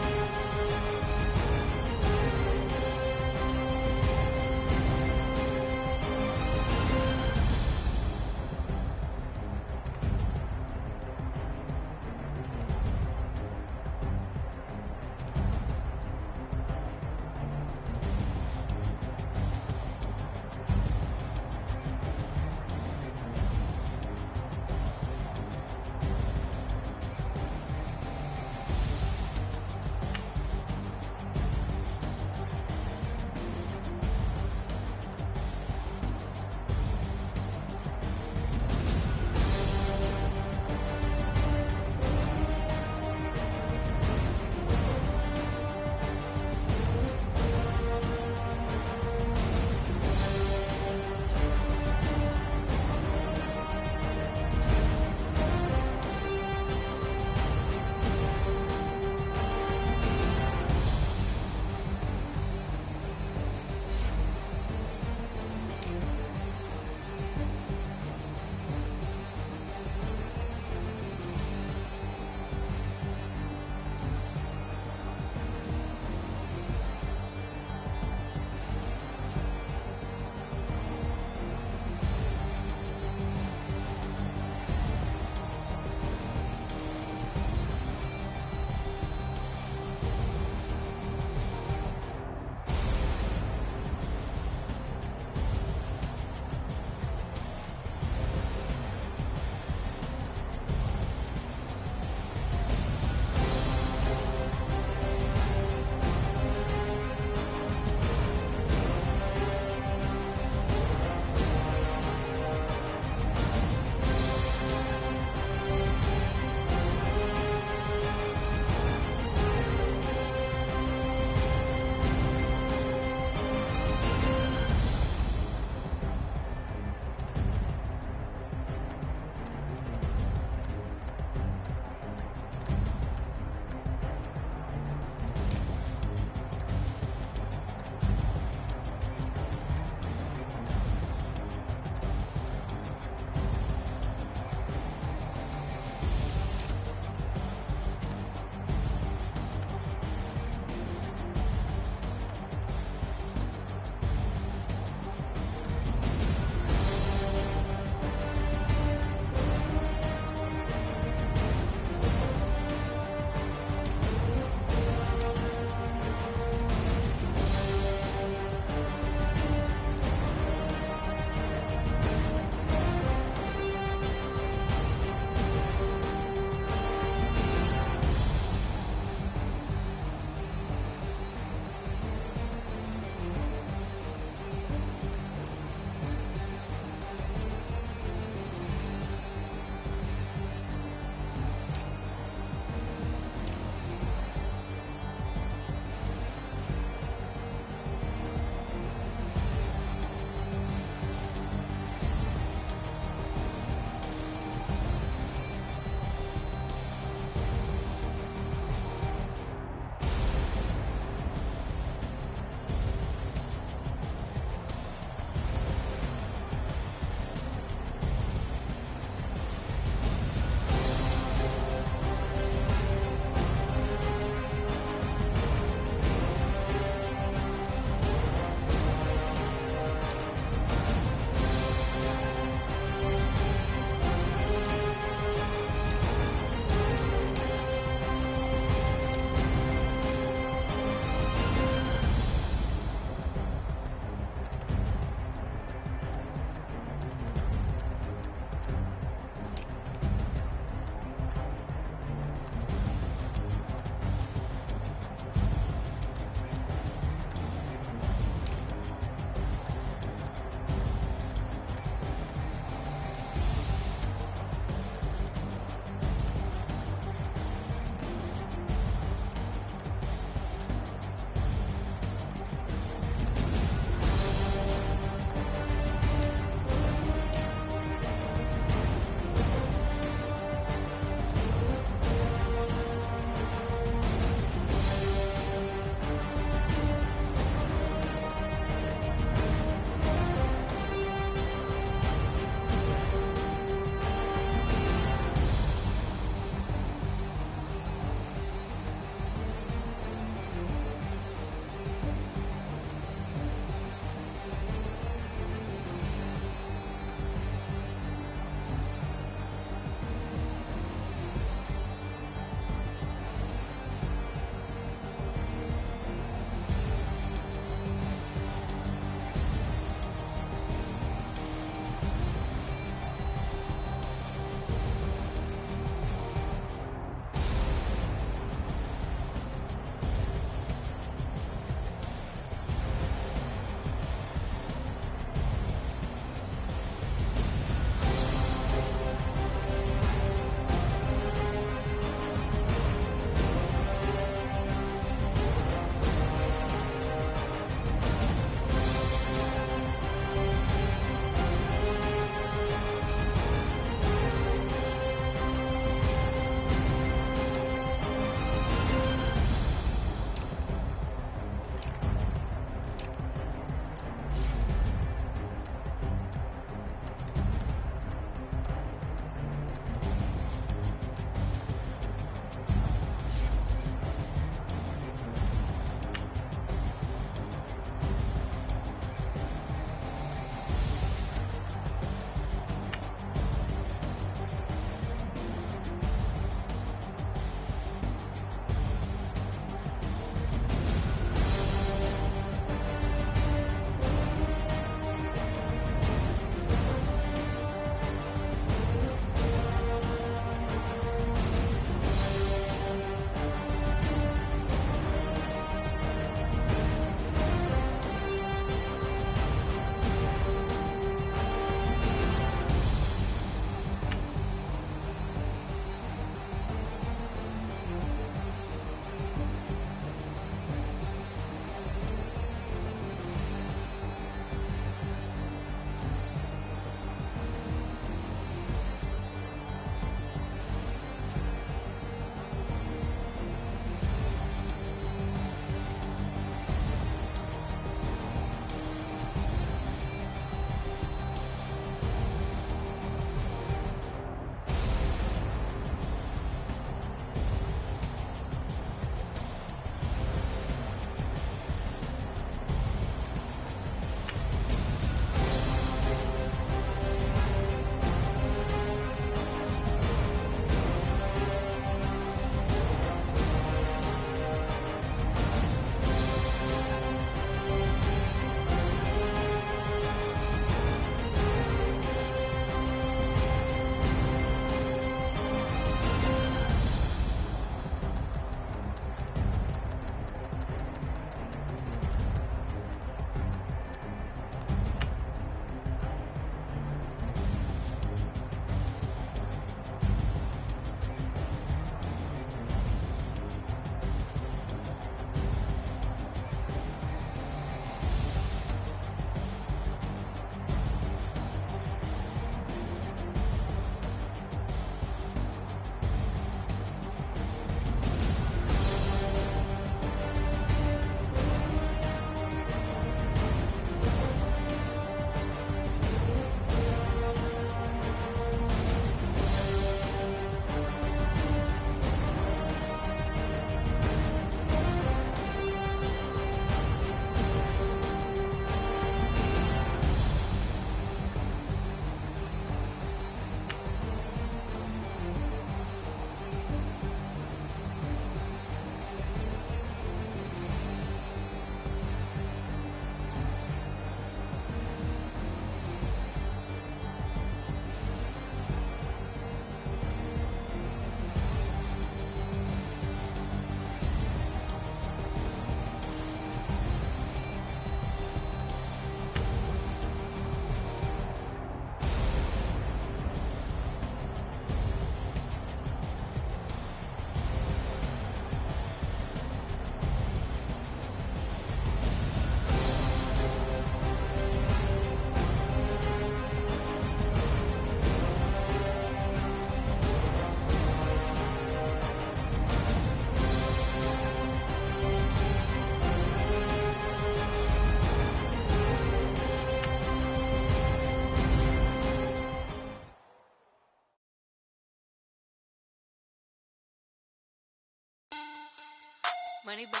Money bag.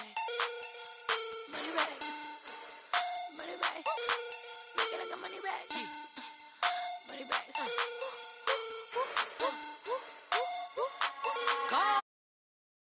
Money bag.